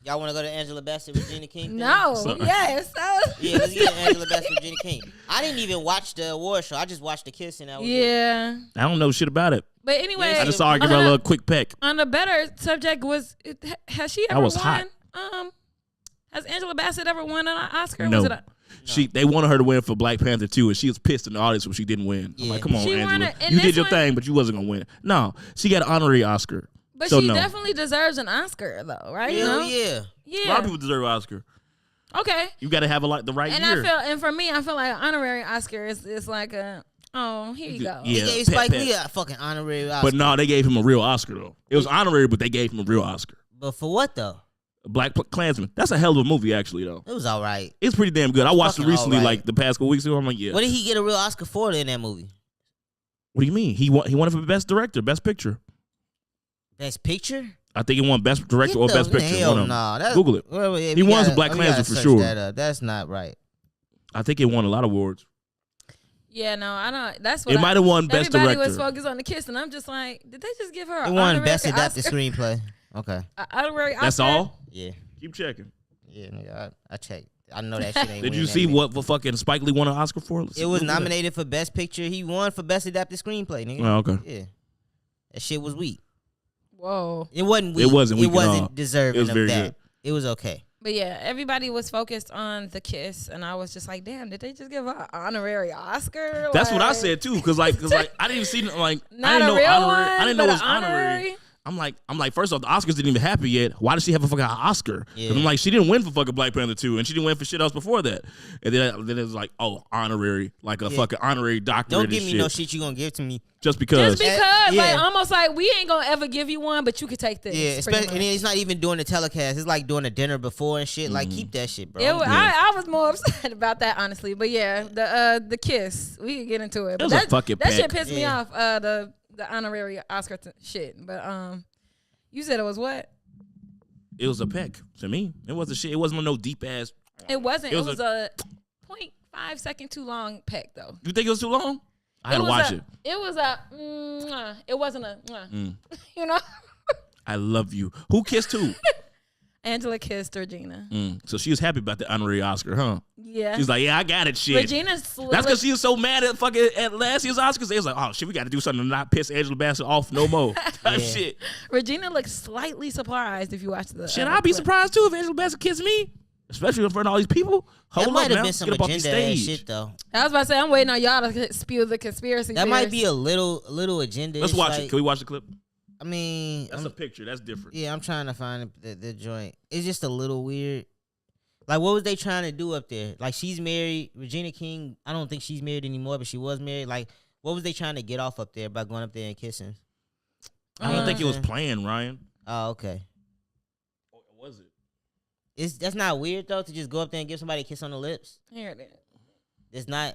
Y'all want to go to Angela Bassett, Regina King? thing? no, Sorry. yes. Yeah, let's get Angela Bassett, Regina King. I didn't even watch the award show. I just watched the kiss and that was it. Yeah. I don't know shit about it. But anyway, I just saw her give her a little quick peck. on the better subject has she ever was won? hot. Has Angela Bassett ever won an Oscar? No. Was it They wanted her to win for Black Panther 2, and she was pissed in the audience when she didn't win. I'm Yeah. like, come on, She won Angela. it in You this did your one? thing, but you wasn't gonna win. No, she got an honorary Oscar. but So she no. definitely deserves an Oscar though, right? Hell yeah. A lot of people deserve an Oscar. Okay. You got to have the right And year. for me, I feel like an honorary Oscar is like here you go. Yeah. They gave pet, Spike pet. Lee a fucking honorary Oscar. But no, they gave him a real Oscar though. It was honorary, but they gave him a real Oscar. But for what though? Black Klansman. That's a hell of a movie, actually though. It was all right. It's pretty damn good. I watched it Fucking recently, alright. like the past couple weeks ago. I'm like, yeah. What did he get a real Oscar for in that movie? What do you mean? He won it for best director, best picture. Best Picture? I think he won best director or best picture. Hell One of them. no. Google it. He won some Black Klansman for sure. That's not right. I think he won a lot of awards. Yeah, no, I don't. That's what It might have won best everybody director. was focused on the kiss, and I'm just like, did they just give her It an won honorary Best Adapted Oscar? Screenplay. Okay. Honorary That's Oscar? all. Yeah. Keep checking. Yeah, nigga. I checked. I know that shit ain't Did winning you that see many. what fucking Spike Lee won an Oscar for? Let's It was Google that. nominated for Best Picture. He won for Best Adapted Screenplay, nigga. Oh, okay. Yeah. That shit was weak. Whoa. It wasn't weak. It wasn't weak It at all. wasn't deserving It was of very that. good. It was okay. But yeah, everybody was focused on the kiss, and I was just like, damn, did they just give her an honorary Oscar? That's what I Like, said too, because I didn't even see I Not didn't a know real honorary. one, I didn't know but it was an honorary. honorary? I'm like, first off, the Oscars didn't even happen yet. Why does she have a fucking Oscar? 'Cause Yeah. I'm like, she didn't win for fucking Black Panther 2, and she didn't win for shit else before that. And then it was like, oh, honorary, like a fucking honorary doctorate. Don't and give me shit, no shit you gonna give to me. just because. Just because, Yeah. like, almost like we ain't gonna ever give you one, but you could take this. Yeah, pretty especially, and much. it's not even doing the telecast. It's like doing a dinner before and shit. Like, keep that shit, bro. I was more upset about that, honestly. But yeah, the kiss, we could get into it. But was a fucking that shit peck. pissed me off. The honorary Oscar shit. But you said it was what? It was a peck to me. It wasn't shit. It wasn't no deep ass. It wasn't. It It was was a 0.5 second too long peck though. You think it was too long? I had to was watch a- it. It was a. It wasn't a. You know. I love you. Who kissed who? Angela kissed Regina. So she was happy about the honorary Oscar, huh? Yeah. She's like, yeah, I got it, shit. Regina. That's because she was so mad at last year's Oscars. They was like, oh shit, we got to do something to not piss Angela Bassett off no more. Shit. Regina looked slightly surprised if you watch the. Shit, I'd be clip. surprised too if Angela Bassett kissed me, especially in front of all these people. That Hold might up have now. been some Get up off the agenda ass stage. shit though. I was about to say I'm waiting on y'all to spew the conspiracy. That might theories. be a little agenda. Let's watch it. Can we watch the clip? I mean, That's a picture. That's different. yeah, I'm trying to find the joint. It's just a little weird. Like, what was they trying to do up there? Like, she's married. Regina King, I don't think she's married anymore, but she was married. Like, what was they trying to get off up there by going up there and kissing? I don't think it was planned, Ryan. Oh, okay. Or was it? That's not weird, though, to just go up there and give somebody a kiss on the lips. Here it is. It's not.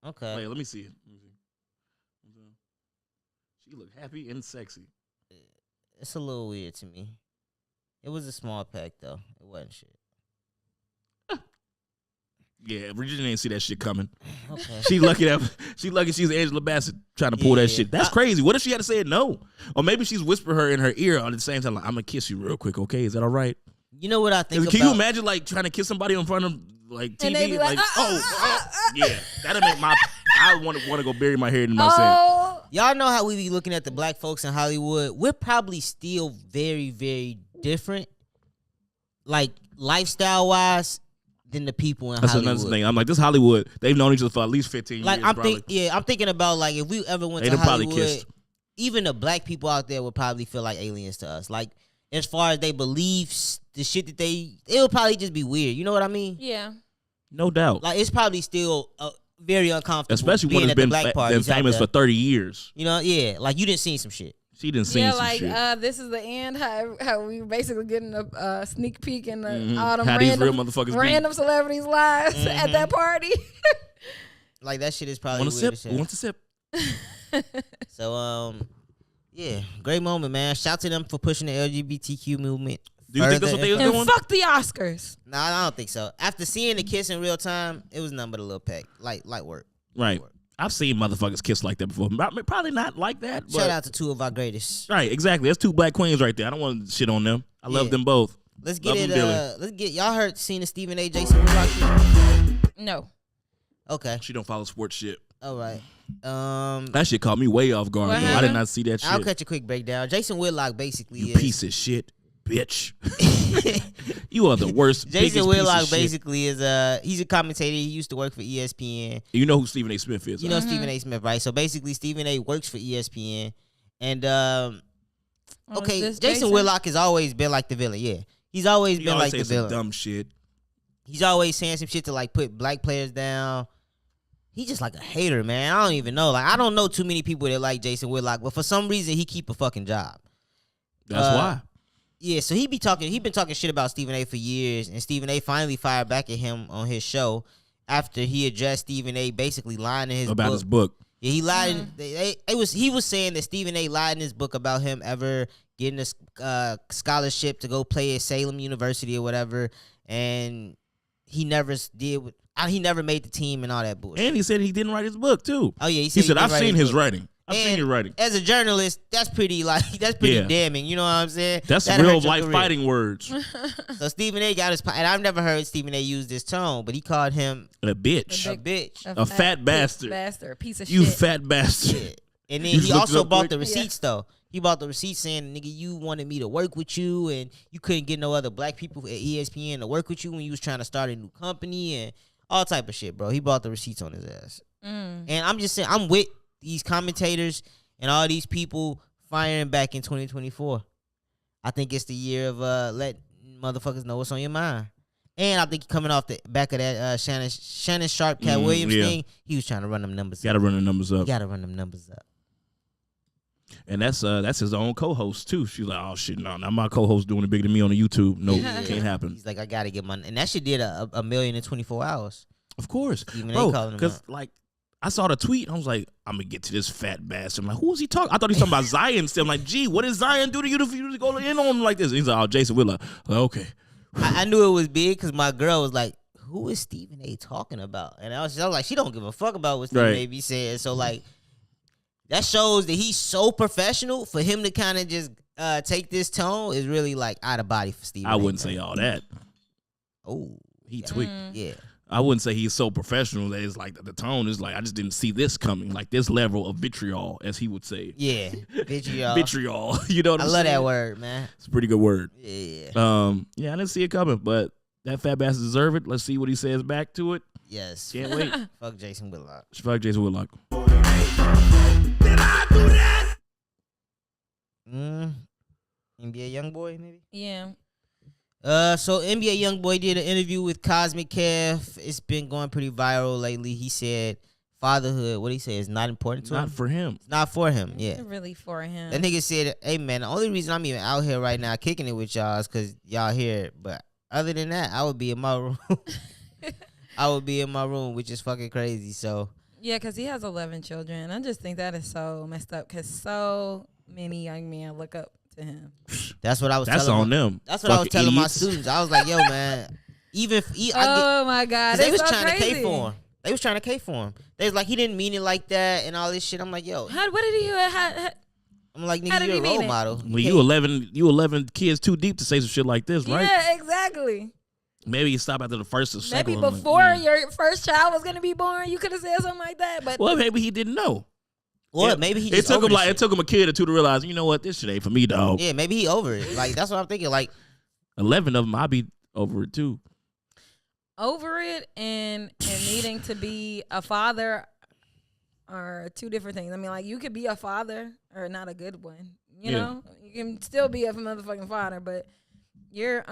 Okay. Wait, let me see it. She looked happy and sexy. It's a little weird to me. It was a small pack, though. It wasn't shit. Yeah, Regina didn't see that shit coming. Okay. She lucky she's Angela Bassett trying to pull that shit. That's crazy. What if she had to say no? Or maybe she's whispering her in her ear at the same time, like, I'm gonna kiss you real quick, okay? Is that all right? You know what I think about? Can you imagine like trying to kiss somebody in front of like TV? And they be like, yeah, that'll make I want to go bury my head in my sand. Oh, Y'all know how we be looking at the black folks in Hollywood. We're probably still very, very different, like lifestyle wise, than the people in That's Hollywood. another thing. I'm like, this Hollywood, they've known each other for at least 15 Like years. I'm thinking about like if we ever went They'd to have probably Hollywood, kissed. even the black people out there would probably feel like aliens to us. Like as far as they beliefs, the shit that it would probably just be weird. You know what I mean? yeah. No doubt. Like it's probably still very uncomfortable, Especially being when at it's the black been parties out famous there. for 30 years. You know, yeah. Like you didn't see some shit. She didn't see Yeah, some like shit. this is the end. How we basically getting a sneak peek in all them How these real motherfuckers random celebrities' lives at that party. Like that shit is probably Want a weird sip? as hell. Want a sip? So yeah, great moment, man. Shout to them for pushing the LGBTQ movement. Do you think that's what they was And doing? fuck the Oscars. Nah, I don't think so. After seeing the kiss in real time, it was nothing but a little peck, light work. Right. I've seen motherfuckers kiss like that before. Probably not like that. But Shout out to two of our greatest. Right, exactly. That's two black queens right there. I don't want to shit on them. I love them both. Let's get Love it. them dearly. Let's get y'all seen the Stephen A. Jason Whitlock shit? No. Okay, She don't follow sports shit. all right. That shit caught me way off guard. What Yo. I did happened? not see that shit. I'll catch a quick breakdown. Jason Whitlock basically You is piece of shit, bitch. You are the worst. Jason biggest Whitlock piece of shit. basically is he's a commentator. He used to work for ESPN. You know who Stephen A. Smith is? You know Stephen A. Smith, right? So basically, Stephen A. works for ESPN, and okay, this Jason Whitlock has always been like the villain. Yeah, he's always He been always like the say some villain. dumb shit. He's always saying some shit to like put black players down. He's just like a hater, man. I don't even know. Like I don't know too many people that like Jason Whitlock, but for some reason he keep a fucking job. That's why. Yeah, so he been talking shit about Stephen A. for years, and Stephen A. finally fired back at him on his show after he addressed Stephen A. basically lying in his About book. his book. Yeah, he lied. He was saying that Stephen A. lied in his book about him ever getting a scholarship to go play at Salem University or whatever, and he never did. He never made the team and all that bullshit. And he said he didn't write his book too. Oh yeah, He said didn't I've write seen his book." writing. I've seen your writing. As a journalist, that's pretty Yeah. damning. You know what I'm saying? That's That real hurt your life career. fighting words. So Stephen A. got his, and I've never heard Stephen A. use this tone, but he called him A bitch. a bitch. A fat bastard. Bastard. Piece of You shit. fat bastard. Yeah. And then You he just looked it also up bought quick? the receipts though. He bought the receipts saying, "Nigga, you wanted me to work with you, and you couldn't get no other black people at ESPN to work with you when you was trying to start a new company and all type of shit, bro." He bought the receipts on his ass. And I'm just saying, I'm with these commentators and all these people firing back in 2024. I think it's the year of let motherfuckers know what's on your mind. And I think coming off the back of that Shannon Sharp, Cat Williams yeah. thing, he was trying to run them numbers Gotta up. run the numbers up. Gotta run them numbers up. And that's his own co-host too. She's like, oh shit, no, now my co-host doing it bigger than me on the YouTube. No, can't happen. He's like, I gotta get my, and that shit did a million in 24 hours. Of course, Even they bro. calling him Because out. like I saw the tweet, and I was like, I'm gonna get to this fat bastard. I'm like, who is he talking? I thought he was talking about Zion still. I'm like, gee, what did Zion do to you for you to go in on him like this? And he's like, oh, Jason Whitlock. Like, okay. I knew it was big because my girl was like, who is Stephen A. talking about? And I was like, she don't give a fuck about what Stephen Right. A. be saying. So like, that shows that he's so professional. For him to kind of just take this tone is really like out of body for Stephen I A. wouldn't say all that. Oh, He tweaked. yeah. I wouldn't say he's so professional that it's like the tone is like I just didn't see this coming, like this level of vitriol, as he would say. Yeah. Vitriol. Vitriol. You know what I I'm love saying? that word, man. It's a pretty good word. Yeah. Yeah, I didn't see it coming, but that fat bastard deserve it. Let's see what he says back to it. Yes. Can't wait. Fuck Jason Whitlock. Fuck Jason Whitlock. NBA Youngboy, maybe? Yeah. So NBA Youngboy did an interview with Cosmic Kev. It's been going pretty viral lately. He said fatherhood, what he say, is not important to him. Not for him. It's not for him, yeah. It's really for him. That nigga said, hey man, the only reason I'm even out here right now kicking it with y'all is because y'all here. But other than that, I would be in my room. I would be in my room, which is fucking crazy. So Yeah, because he has 11 children. I just think that is so messed up because so many young men look up to him. that's what I was That's telling on them. That's what I was Fucking telling my idiots. students. I was like, yo, man, even if Oh my God. they was so trying crazy. to K for him. They was trying to K for him. They was like, he didn't mean it like that and all this shit. I'm like, yo. What did he I'm like, How nigga, did you're he a role mean it? model. Well, you 11 kids too deep to say some shit like this, right? Yeah, exactly. Exactly. Maybe you stop after the first or second. Maybe one. before your first child was gonna be born, you could have said something like that. But well, maybe he didn't know. Or maybe he just it took him a kid or two to realize, you know what, this shit ain't for me, dog. Yeah, maybe he over it. Like that's what I'm thinking. Like 11 of them, I'll be over it too. Over it and needing to be a father are two different things. I mean, like you could be a father or not a good one. You know, you can still be a motherfucking father, but you're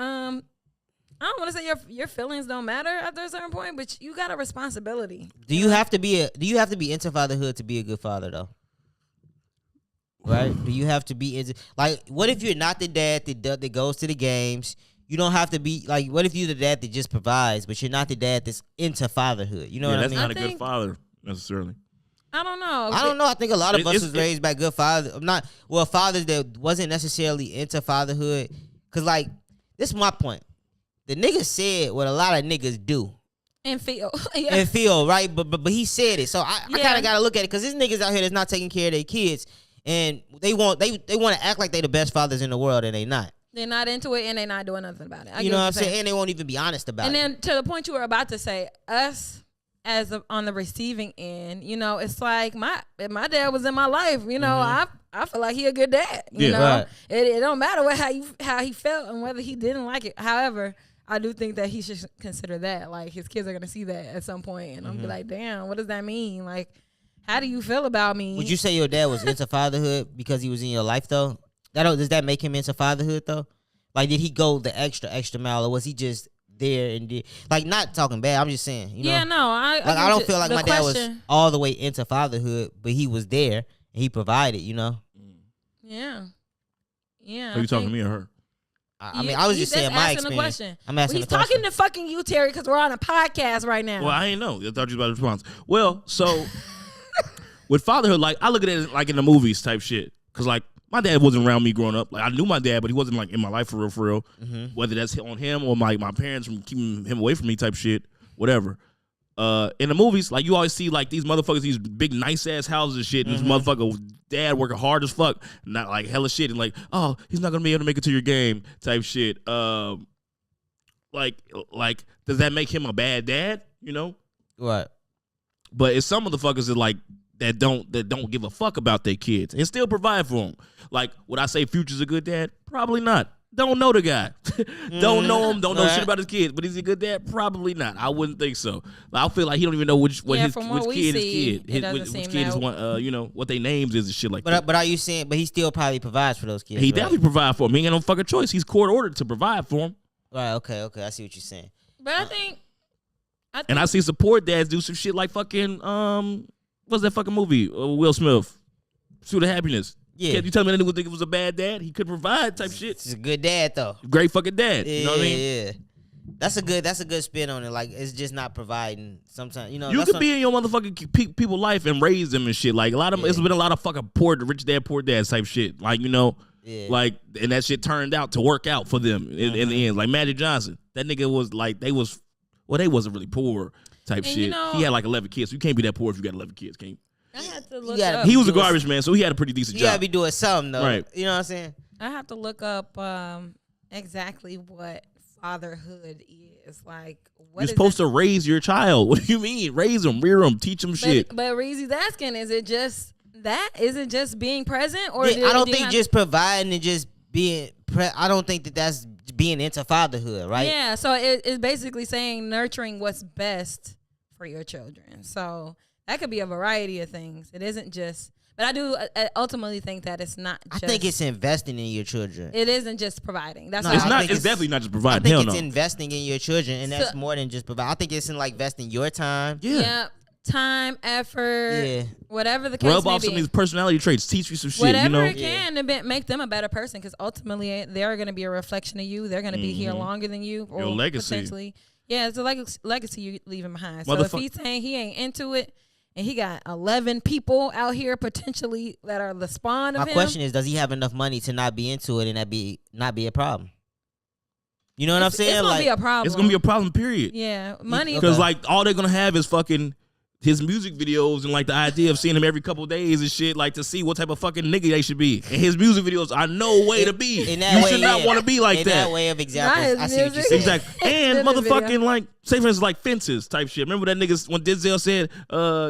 I don't want to say your feelings don't matter after a certain point, but you got a responsibility. Do you have to be into fatherhood to be a good father though? Right? Do you have to be into like what if you're not the dad that goes to the games? You don't have to be like what if you're the dad that just provides, but you're not the dad that's into fatherhood? You know what I mean? That's not a good father necessarily. I don't know. I think a lot of us was raised by good fathers. Fathers that wasn't necessarily into fatherhood. Cause like this is my point. The nigga said what a lot of niggas do and feel, and feel right, but he said it. So I kind of gotta look at it because there's niggas out here that's not taking care of their kids, and they want to act like they the best fathers in the world, and they not. They're not into it, and they're not doing nothing about it. You know what I'm saying? And they won't even be honest about it. And then to the point you were about to say, us on the receiving end, you know, it's like my dad was in my life. You know, I feel like he a good dad. You know, right. It don't matter how he felt and whether he didn't like it. However, I do think that he should consider that. Like, his kids are going to see that at some point. And I'm be like, damn, what does that mean? Like, how do you feel about me? Would you say your dad was into fatherhood because he was in your life, though? Does that make him into fatherhood, though? Like, did he go the extra mile, or was he just there and did? Like, not talking bad, I'm just saying. You know? Yeah, no. I don't feel like my dad was all the way into fatherhood, but he was there and he provided, you know? Yeah. Yeah. Are you talking to me or her? I mean, I was just saying my experience. I'm asking He's talking to fucking you, Terry, because we're on a podcast right now. Well, I ain't know. I thought you was about to respond. Well, so with fatherhood, like I look at it like in the movies type shit. Because like my dad wasn't around me growing up. Like I knew my dad, but he wasn't like in my life for real. Whether that's on him or my parents from keeping him away from me type shit, whatever. In the movies, like you always see like these motherfuckers, these big nice ass houses and shit, and this motherfucker dad working hard as fuck, not like hella shit, and like, oh, he's not gonna be able to make it to your game type shit. Like does that make him a bad dad? You know, right? But it's some motherfuckers that don't give a fuck about their kids and still provide for them. Like, would I say Future's a good dad? Probably not. Don't know the guy. Don't know him. Don't know shit about his kids. But is he a good dad? Probably not. I wouldn't think so. I feel like he don't even know which kid is kid. Which kid is one. You know what their names is and shit like that. But are you saying? But he still probably provides for those kids. He right? definitely provide for them. He ain't got no fucking choice. He's court ordered to provide for them. Right. Okay. I see what you're saying. But I think and I see support dads do some shit like fucking what's that fucking movie? Will Smith, Pursuit of Happiness. Yeah, you tell me that nigga would think it was a bad dad? He could provide type shit. He's a good dad though. Great fucking dad. Yeah, you know what I mean? Yeah. That's a good spin on it. Like it's just not providing. Sometimes you know you could be in your motherfucking people life and raise them and shit. Like a lot of it's been a lot of fucking rich dad, poor dad type shit. Like you know, like and that shit turned out to work out for them in the end. Like Magic Johnson, that nigga was like they wasn't really poor type shit. You know, he had like 11 kids. So you can't be that poor if you got 11 kids. Can't you? I had to look up. He was a garbage man, so he had a pretty decent job. You gotta be doing something though, right? You know what I'm saying? I have to look up exactly what fatherhood is. Like, what you're supposed to raise your child. What do you mean? Raise them, rear them, teach them shit. But Reezy's asking, is it just that? Is it just being present, or I don't think just providing and just being. I don't think that's being into fatherhood, right? Yeah. So it's basically saying nurturing what's best for your children. So. That could be a variety of things. It isn't just, but I do ultimately think that it's not just. I think it's investing in your children. It isn't just providing. That's it's not. It's definitely not just providing. I think it's investing in your children, and that's more than just providing. I think it's in like investing your time. Yeah. Time, effort, whatever the case Rub may off be. some of these personality traits. Teach you some shit. Whatever you know? it can to make them a better person, because ultimately they're going to be a reflection of you. They're going to be here longer than you. Or your legacy. Potentially. Yeah, it's a legacy you're leaving behind. So if he's saying he ain't into it, and he got 11 people out here potentially that are the spawn of him. My question is, does he have enough money to not be into it and that not be a problem? You know what I'm saying? It's gonna be a problem. It's gonna be a problem. Period. Yeah, money. Because like all they're gonna have is fucking his music videos and like the idea of seeing him every couple of days and shit, like to see what type of fucking nigga they should be. And his music videos are no way to be. You should not want to be like in that. that way of examples, I see what you're saying. Exactly. And motherfucking like, say for instance, like fences type shit. Remember that nigga when Denzel said,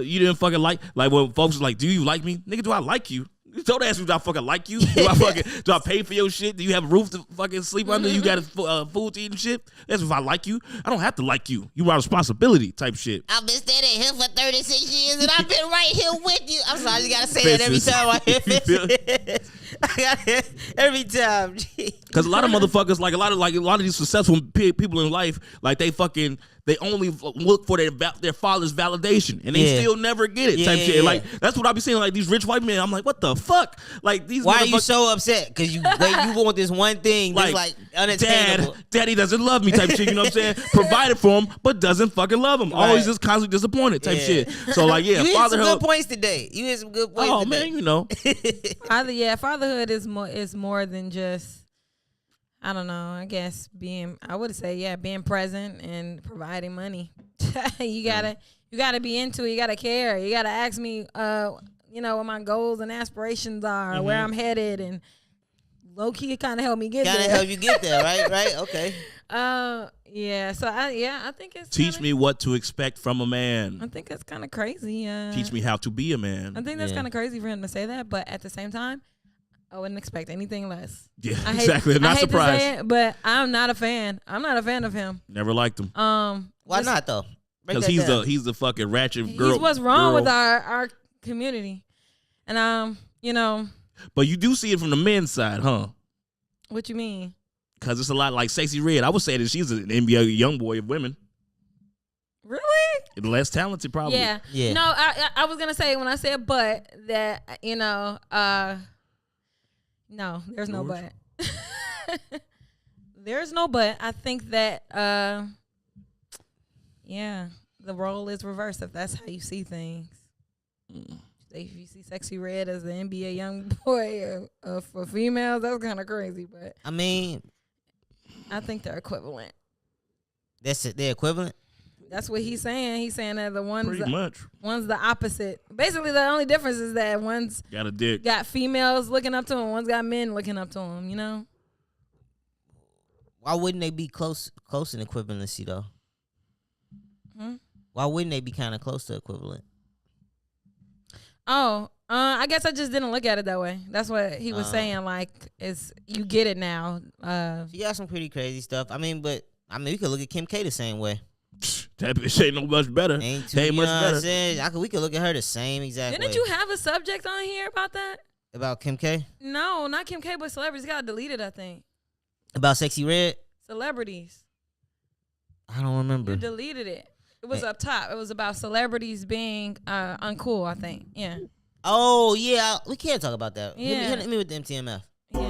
you didn't fucking like when folks was like, do you like me? Nigga, do I like you? Don't ask me, do I fucking like you? Do I pay for your shit? Do you have a roof to fucking sleep under? You got food to eat and shit? That's if I like you. I don't have to like you. You are responsibility type shit. I've been standing here for 36 years and I've been right here with you. I'm sorry, I just gotta say that every time I hear fences. I got it every time. Because a lot of motherfuckers, like a lot of these successful people in life, like they only look for their father's validation, and they still never get it. Type shit. Like that's what I be saying. Like these rich white men, I'm like, what the fuck? Like these. Why are you so upset? Because you want this one thing that's like unattainable. Daddy doesn't love me. Type shit. You know what I'm saying? Provided for him, but doesn't fucking love him. Right. Always just constantly disappointed. Type shit. So like, yeah, you hit fatherhood. some good points today. You hit some good points. Oh today. man, you know. Fatherhood is more than just, I don't know, I guess being present and providing money. you gotta be into it. You gotta care. You gotta ask me, what my goals and aspirations are, where I'm headed, and low key kind of help me get there. Kind of help you get there, right? Right? Okay. Yeah. So I think it's teach me what to expect from a man. I think it's kind of crazy. Teach me how to be a man. I think that's kind of crazy for him to say that, but at the same time, I wouldn't expect anything less. Yeah, exactly. Not surprised. To say it, but I'm not a fan. I'm not a fan of him. Never liked him. Why not though? Because he's the fucking ratchet girl. He's what's wrong with our community, and But you do see it from the men's side, huh? What you mean? Because it's a lot like Sexy Red. I would say that she's an NBA young boy of women. Really? Less talented, probably. Yeah. No, I was gonna say when I said but that no, there's no but. There's no but. I think that the role is reversed if that's how you see things. If you see Sexy Red as the NBA young boy for females, that's kind of crazy. But I mean, I think they're equivalent. That's it. They're equivalent. That's what he's saying. He's saying that one's the opposite. Basically, the only difference is that one's got a dick, got females looking up to him, one's got men looking up to him. You know. Why wouldn't they be close in equivalency though? Why wouldn't they be kind of close to equivalent? Oh, I guess I just didn't look at it that way. That's what he was saying. Like, you get it now. She got some pretty crazy stuff. I mean, we could look at Kim K the same way. That bitch ain't no much better. Ain't much better. We could look at her the same exact way. Didn't you have a subject on here about that? About Kim K? No, not Kim K, but celebrities got deleted, I think. About Sexy Red? Celebrities. I don't remember. You deleted it. It was up top. It was about celebrities being uncool, I think. Yeah. Oh, yeah. We can't talk about that. Yeah. Hit me with the MTMF. Yeah.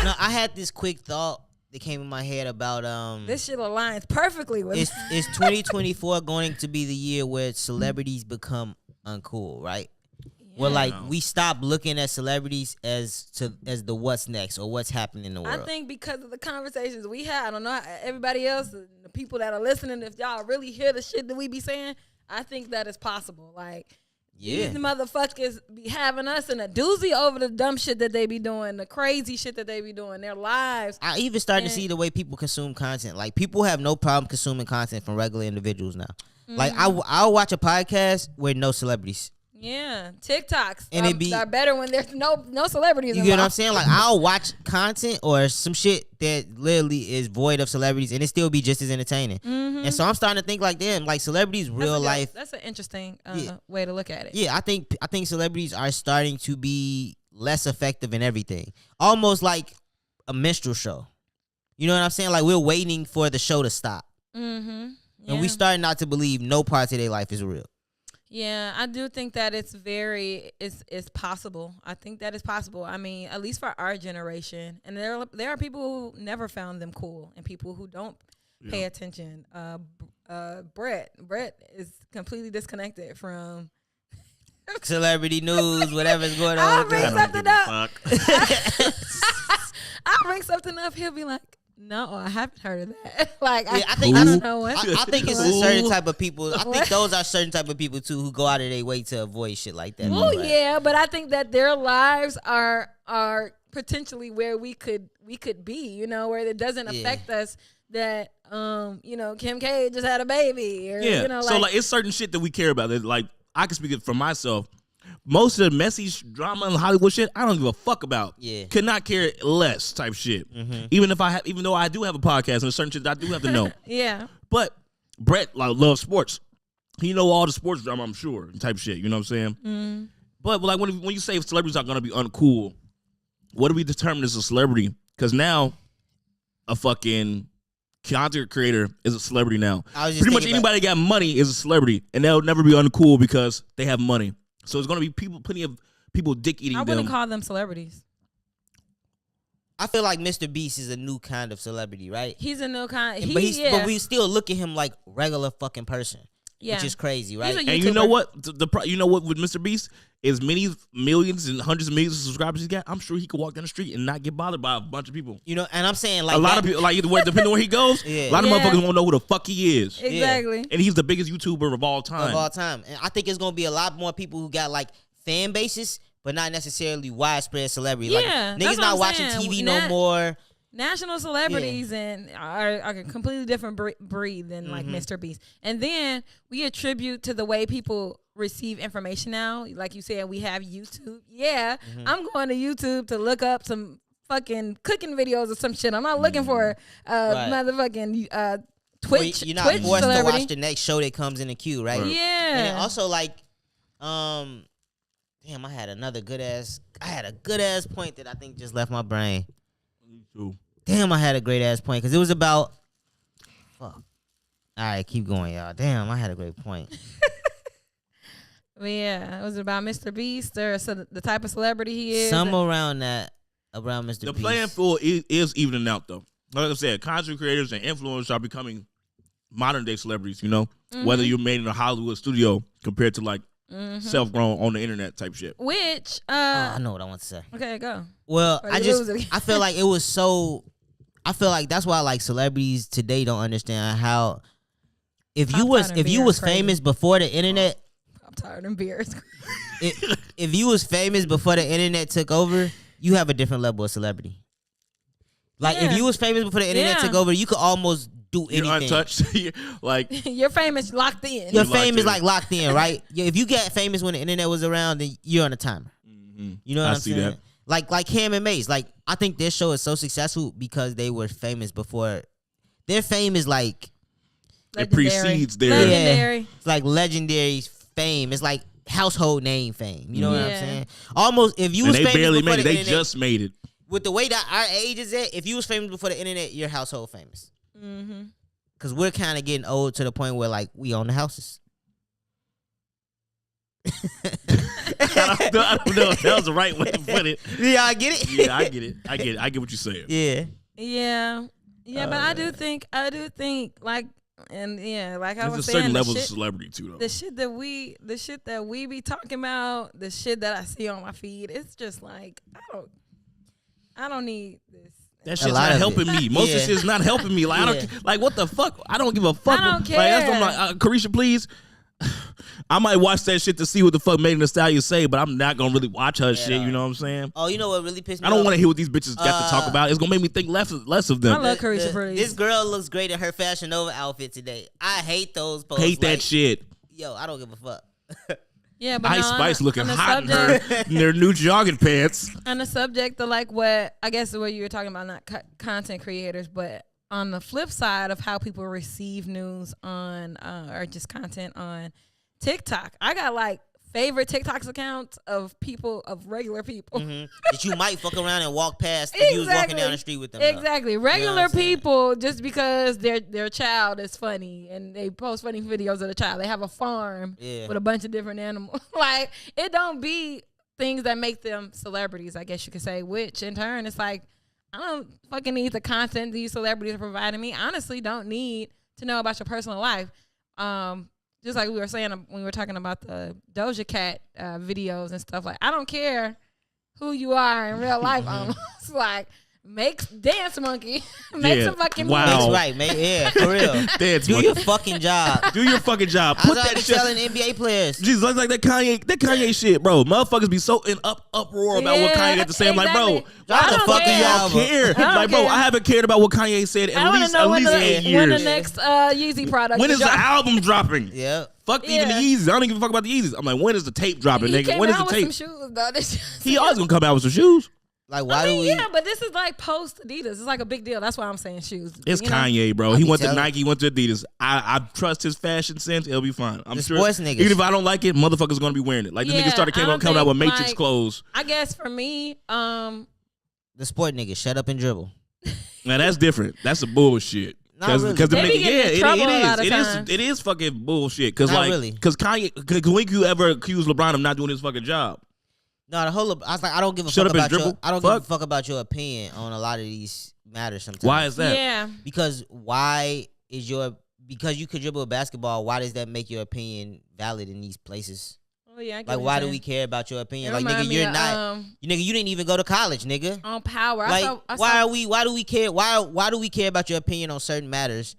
No, I had this quick thought that came in my head about this shit aligns perfectly with it's 2024 going to be the year where celebrities become uncool, right? Yeah. Where like we stop looking at celebrities as the what's next or what's happening in the world. I think because of the conversations we had, I don't know everybody else, the people that are listening, if y'all really hear the shit that we be saying, I think that is possible. Like these motherfuckers be having us in a doozy over the dumb shit that they be doing, the crazy shit that they be doing, their lives. I even started to see the way people consume content. Like people have no problem consuming content from regular individuals now. Mm-hmm. Like I'll watch a podcast with no celebrities. Yeah, TikToks and are better when there's no celebrities. You get what I'm saying? Like I'll watch content or some shit that literally is void of celebrities, and it still be just as entertaining. Mm-hmm. And so I'm starting to think like, damn, like celebrities, real life. That's an interesting way to look at it. Yeah, I think celebrities are starting to be less effective in everything, almost like a minstrel show. You know what I'm saying? Like we're waiting for the show to stop, and we starting not to believe no parts of their life is real. Yeah, I do think that it's possible. I think that is possible. I mean, at least for our generation. And there are people who never found them cool and people who don't pay attention. Brett is completely disconnected from celebrity news, whatever's going on. I'll bring something up. I'll bring something up. He'll be like, No, I haven't heard of that. Like, Yeah, I think I don't know what. I think it's a certain type of people. I think those are certain type of people too who go out of their way to avoid shit like that. Well, yeah, but I think that their lives are potentially where we could be, you know, where it doesn't affect us. That you know, Kim K just had a baby, or you know, so like it's certain shit that we care about. That like I can speak it for myself. Most of the messy drama and Hollywood shit, I don't give a fuck about. Yeah, could not care less type shit. Even though I do have a podcast and there's certain shit that I do have to know. Yeah, but Brett like loves sports. He know all the sports drama, I'm sure, type shit. You know what I'm saying? But like when you say celebrities are gonna be uncool, what do we determine as a celebrity? Because now a fucking content creator is a celebrity now. Pretty much anybody that got money is a celebrity, and they'll never be uncool because they have money. So it's gonna be plenty of people dick eating them. I wouldn't call them celebrities. I feel like Mr. Beast is a new kind of celebrity, right? He's a new kind. But we still look at him like regular fucking person. Yeah. Which is crazy, right? And you know what? You know what with Mr. Beast? As many millions and hundreds of millions of subscribers he's got, I'm sure he could walk down the street and not get bothered by a bunch of people. You know, and I'm saying like a lot of people, like depending on where he goes, a lot of motherfuckers won't know who the fuck he is. Exactly. And he's the biggest YouTuber of all time. And I think it's gonna be a lot more people who got like fan bases, but not necessarily widespread celebrity. Yeah, like niggas not watching TV no more. National celebrities and are a completely different breed than like Mr. Beast. And then we attribute to the way people receive information now. Like you said, we have YouTube. Yeah, I'm going to YouTube to look up some fucking cooking videos or some shit. I'm not looking for motherfucking Twitch. You're not forced to watch the next show that comes in the queue, right? Yeah. And also like, damn, I had a good ass point that I think just left my brain. Damn, I had a great ass point because it was about. Fuck. All right, keep going, y'all. Damn, I had a great point. Well, yeah, it was about Mr. Beast or the type of celebrity he is. Somewhere around Mr. Beast. The playing field is evening out though. Like I said, content creators and influencers are becoming modern day celebrities. You know, whether you're made in a Hollywood studio compared to like self-grown on the internet type shit. Which I know what I want to say. Okay, go. Well, I feel like it was so. I feel like that's why like celebrities today don't understand how if you was famous before the internet. I'm tired of beer. If you was famous before the internet took over, you have a different level of celebrity. Like if you was famous before the internet took over, you could almost do anything. You're untouched. Like you're famous, locked in. Your fame is like locked in, right? If you get famous when the internet was around, then you're on a timer. You know what I'm saying? That. Like Cam and Mace, like I think their show is so successful because they were famous before. Their fame is like it precedes their legendary. It's like legendary fame. It's like household name fame. You know what I'm saying? Almost if you was famous barely before made it. The they internet, just made it. With the way that our age is at, if you was famous before the internet, you're household famous. Because we're kind of getting old to the point where like we own the houses. I don't know if that was the right way to put it. Yeah, I get it. Yeah, I get it. I get what you're saying. Yeah. But I do think like, and like I was saying, there's a certain level of celebrity too, though. The shit that we be talking about, the shit that I see on my feed, it's just like I don't need this. That shit's not helping me. Most of the shit's not helping me. Like I don't like what the fuck. I don't give a fuck. I don't care. Like that's what I'm like, Carisha, please. I might watch that shit to see what the fuck Megan Thee Stallion say, but I'm not gonna really watch her shit. You know what I'm saying? Oh, you know what really pissed me off? I don't want to hear what these bitches got to talk about. It's gonna make me think less of them. I love Carisha. This girl looks great in her Fashion Nova outfit today. I hate those posts. Hate that shit. Yo, I don't give a fuck. Yeah, but Ice Spice looking hot in their new jogging pants. On the subject of like what I guess what you were talking about, not content creators, but on the flip side of how people receive news on or just content on TikTok, I got like favorite TikToks accounts of regular people that you might fuck around and walk past if you was walking down the street with them. Exactly, regular people just because their child is funny and they post funny videos of the child. They have a farm with a bunch of different animals. Like it don't be things that make them celebrities, I guess you could say. Which in turn, it's like I don't fucking need the content these celebrities are providing me. I honestly don't need to know about your personal life. Just like we were saying when we were talking about the Doja Cat videos and stuff, like I don't care who you are in real life. Almost like Make dance monkey. Make some fucking wow. That's music. right, man. Yeah, for real. Dance Do monkey. your fucking job. Do your fucking job. Put Put that that shit. telling NBA players. Jesus, like that Kanye shit, bro. Motherfuckers be so in uproar about what Kanye had to say. I'm like, bro, exactly. why I the don't fuck do care. y'all care? I don't Like, bro, care. I haven't cared about what Kanye said I at want to least know when 8 when the years. next Yeezy product. When is the drop. album dropping? Yeah. Fuck even the Yeah. Yeezys. I don't give a fuck about the Yeezys. I'm like, when is the tape dropping, He nigga? came When is the out with tape? some shoes, though. This just- He always gonna come out with some shoes. Like, why I mean, do we? yeah, but this is like post Adidas. It's like a big deal. That's why I'm saying shoes. It's you know? Kanye, bro. I He be went to telling- Nike, he went to Adidas. I trust his fashion sense. It'll be fine. I'm The sure. sports niggas. Even if I don't like it, motherfuckers gonna be wearing it. Like the Yeah, niggas started I don't coming out with think, Matrix like- clothes. I guess for me, The sport niggas, shut up and dribble. Now that's different. That's a bullshit. Not Because really. the They be nigga, getting in yeah, trouble a lot of it is, times. it is fucking bullshit. Because Not like, really. because Kanye, because when you ever accuse LeBron of not doing his fucking job? No, the whole. I was like, I don't give a Shut fuck up and about your. dribble. I don't give Fuck. a fuck about your opinion on a lot of these matters. Sometimes. Why is that? yeah, Because why is your because you could dribble a basketball? Why does that make your opinion valid in these places? oh yeah. I get Like, what why you're do saying. we care about your opinion? It Like, remind nigga, me you're of, not. You nigga, you didn't even go to college, nigga. on Power. Like, I why saw, are we? Why do we care? Why do we care about your opinion on certain matters?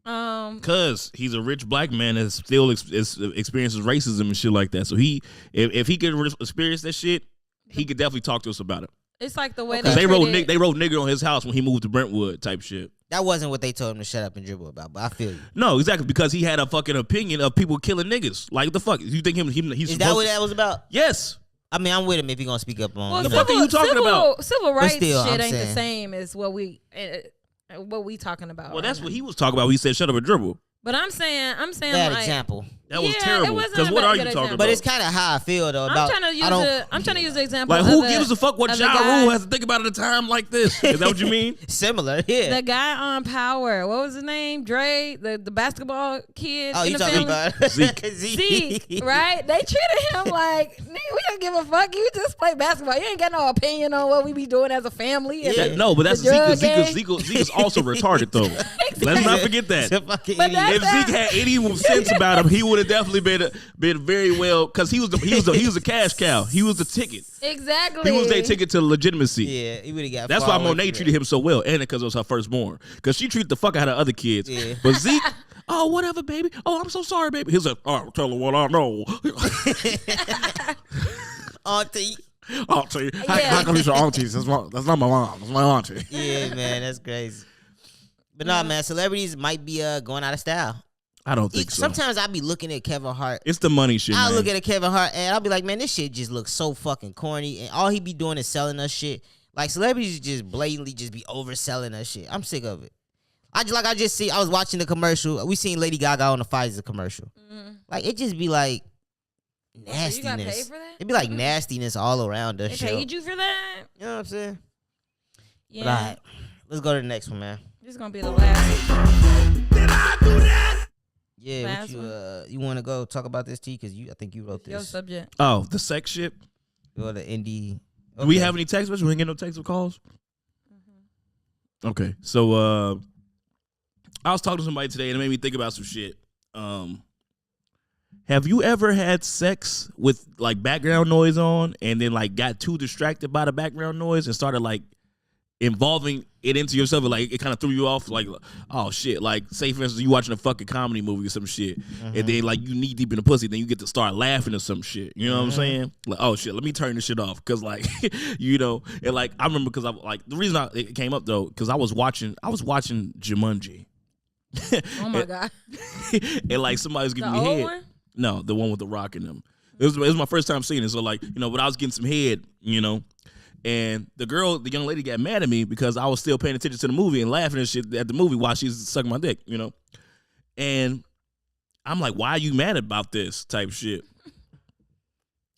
Because he's a rich black man that still experiences racism and shit like that. So if he could experience that shit, he could definitely talk to us about it. It's like the way Because they they wrote treated- they wrote nigger on his house when he moved to Brentwood type shit. That wasn't what they told him to shut up and dribble about. But I feel you. No, exactly, because he had a fucking opinion of people killing niggas. Like, the fuck? You think he's Is supposed that what to? that was about? Yes. I mean, I'm with him if he gonna speak up on. Well, you the know. fuck are you talking about? Civil rights still, shit I'm ain't the saying. same as what we talking about. Well, right that's now. what he was talking about when he said shut up and dribble. But I'm saying Bad like, example. That was Yeah, it terrible. wasn't Because a what bad- are good you talking example. about? But it's kind of how I feel though. About I'm trying to use the example. Like, of who the- gives a fuck what of the Ja guy- Rule has to think about at a time like this? Is that what you mean? similar. Yeah. The guy on Power, what was his name? Dre, the basketball kid. Oh, in you the talking family. about Zeke. Zeke, right? They treated him like, nigga, we don't give a fuck. You just play basketball. You ain't got no opinion on what we be doing as a family. and Yeah. the- No, but that's the drug gang. Zeke is also retarded though. Let's not forget that. It's a fucking But idiot. that's If Zeke had any sense about him, he would have definitely been very well, because he was the cash cow. He was the ticket. Exactly. He was their ticket to legitimacy. Yeah, he would have got. That's far why away Monet from treated him so well, and because it was her firstborn. Because she treated the fuck out of other kids. Yeah. But Zeke, oh, whatever, baby. Oh, I'm so sorry, baby. He's like, oh, tell her what I know. that. Auntie. I'll tell you. Yeah. How come these are aunties? That's not my mom. That's my auntie. Yeah, man, that's crazy. But nah, man, celebrities might be going out of style. I don't think so. Sometimes I be looking at Kevin Hart. It's the money shit, I man. look at a Kevin Hart and I'll be like, man, this shit just looks so fucking corny, and all he be doing is selling us shit. Like, celebrities just blatantly just be overselling us shit. I'm sick of it. I was watching the commercial. We seen Lady Gaga on the Pfizer commercial. Like, it just be like nastiness. So you got paid for that? It'd be like nastiness all around us. They paid you for that? You know what I'm saying? Yeah. But all right, let's go to the next one, man. This is gonna be the last. Yeah, Last you want to go talk about this, T? Because I think you wrote Your this. subject. Oh, the sex shit. Or the indie. Do we Okay. have any text messages? We ain't get no text or calls? Okay. So I was talking to somebody today and it made me think about some shit. Have you ever had sex with like background noise on and then like got too distracted by the background noise and started like involving it into yourself, and like it kind of threw you off, like, oh shit, like say for instance you watching a fucking comedy movie or some shit, and then like you knee deep in the pussy, then you get to start laughing or some shit, you know what I'm saying? Like, oh shit, let me turn this shit off, because like you know, and like I remember, because I like the reason it came up though, because I was watching Jumanji. Oh my god. And like somebody was The giving me old head. one? No, the one with the rock in them. It was my first time seeing it, so like, you know, but I was getting some head, you know. And the young lady got mad at me because I was still paying attention to the movie and laughing and shit at the movie while she's sucking my dick, you know? And I'm like, why are you mad about this type shit?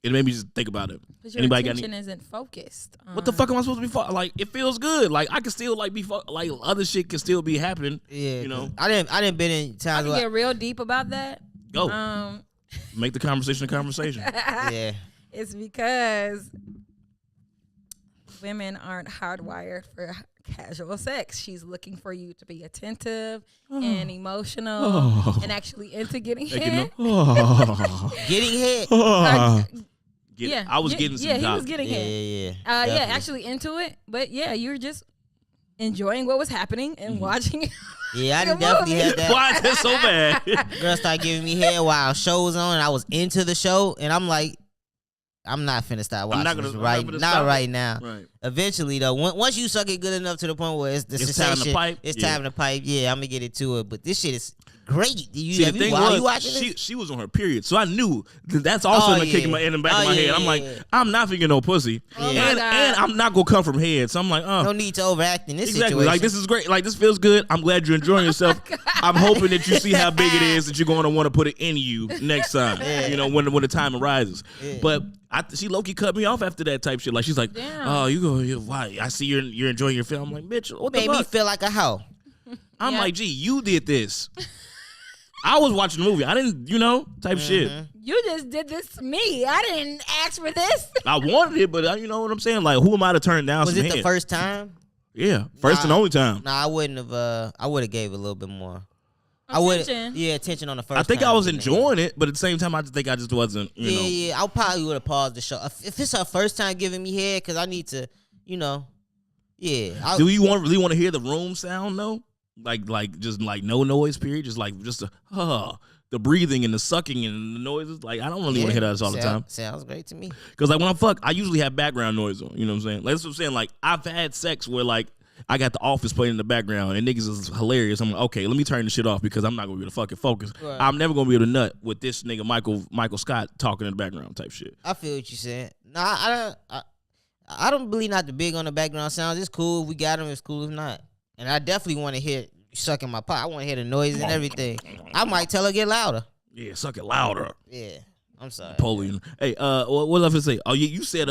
It made me just think about it. Because your Anybody got attention any? isn't focused. What the fuck am I supposed to be? Like, it feels good. Like, I can still like be like other shit can still be happening. Yeah, you know. I didn't been in I times can where get real deep about that. Go make the conversation a conversation. yeah. It's because women aren't hardwired for casual sex. She's looking for you to be attentive and emotional and actually into getting hit. Getting hit. Yeah, I was getting some. Yeah, he dop. was getting Yeah, hit. yeah, yeah. Yeah, Definitely. actually into it. But yeah, you were just enjoying what was happening and watching. Yeah, I the definitely movie. had that. Why is that so bad? Girl started giving me head while show was on, and I was into the show, and I'm like, I'm not finna stop watching this right now. Right. Eventually, though, once you suck it good enough to the point where it's time to pipe. it's time to pipe. Yeah, I'm gonna get into it. But this shit is great. See, the thing you was, watching this? she was on her period, so I knew that's also in the back of my head. I'm like, I'm not thinking no pussy, and I'm not gonna come from head. So I'm like, no need to overact in this exactly. situation. Like, this is great. Like, this feels good. I'm glad you're enjoying yourself. I'm hoping that you see how big it is that you're going to want to put it in you next time. You know, when the time arises. But she low-key cut me off after that type shit. Like, she's like, oh, why? I see you're enjoying your film. I'm like, bitch, what the fuck? Made me feel like a hoe. I'm like, gee, you did this. I was watching the movie. I didn't, type shit. You just did this to me. I didn't ask for this. I wanted it, but you know what I'm saying? Like, who am I to turn down Was some it the head? first time? Yeah, first and only time. Nah, I wouldn't have. I would have gave it a little bit more. Attention. Attention on the first. I think time, I was enjoying it, but at the same time, I just wasn't. I probably would have paused the show if it's her first time giving me head, because I need to, Yeah. Do you really want to hear the room sound though? Like just like no noise period, just the breathing and the sucking and the noises. Like, I don't really want to hear that all the time. Sounds great to me. Because like when I fuck, I usually have background noise on. You know what I'm saying? Like, that's what I'm saying. Like, I've had sex where like I got The Office playing in the background and niggas is hilarious. I'm like, okay, let me turn the shit off because I'm not gonna be able to fucking focus. Right. I'm never gonna be able to nut with this nigga Michael Scott talking in the background type shit. I feel what you're saying. Nah, I don't believe not the big on the background sounds. It's cool. If we got them, it's cool. If not. And I definitely want to hear you sucking my pot. I want to hear the noise and everything. I might tell her get louder. Yeah, suck it louder. Yeah, I'm sorry. Napoleon. Hey, what else to say? Oh, yeah, you said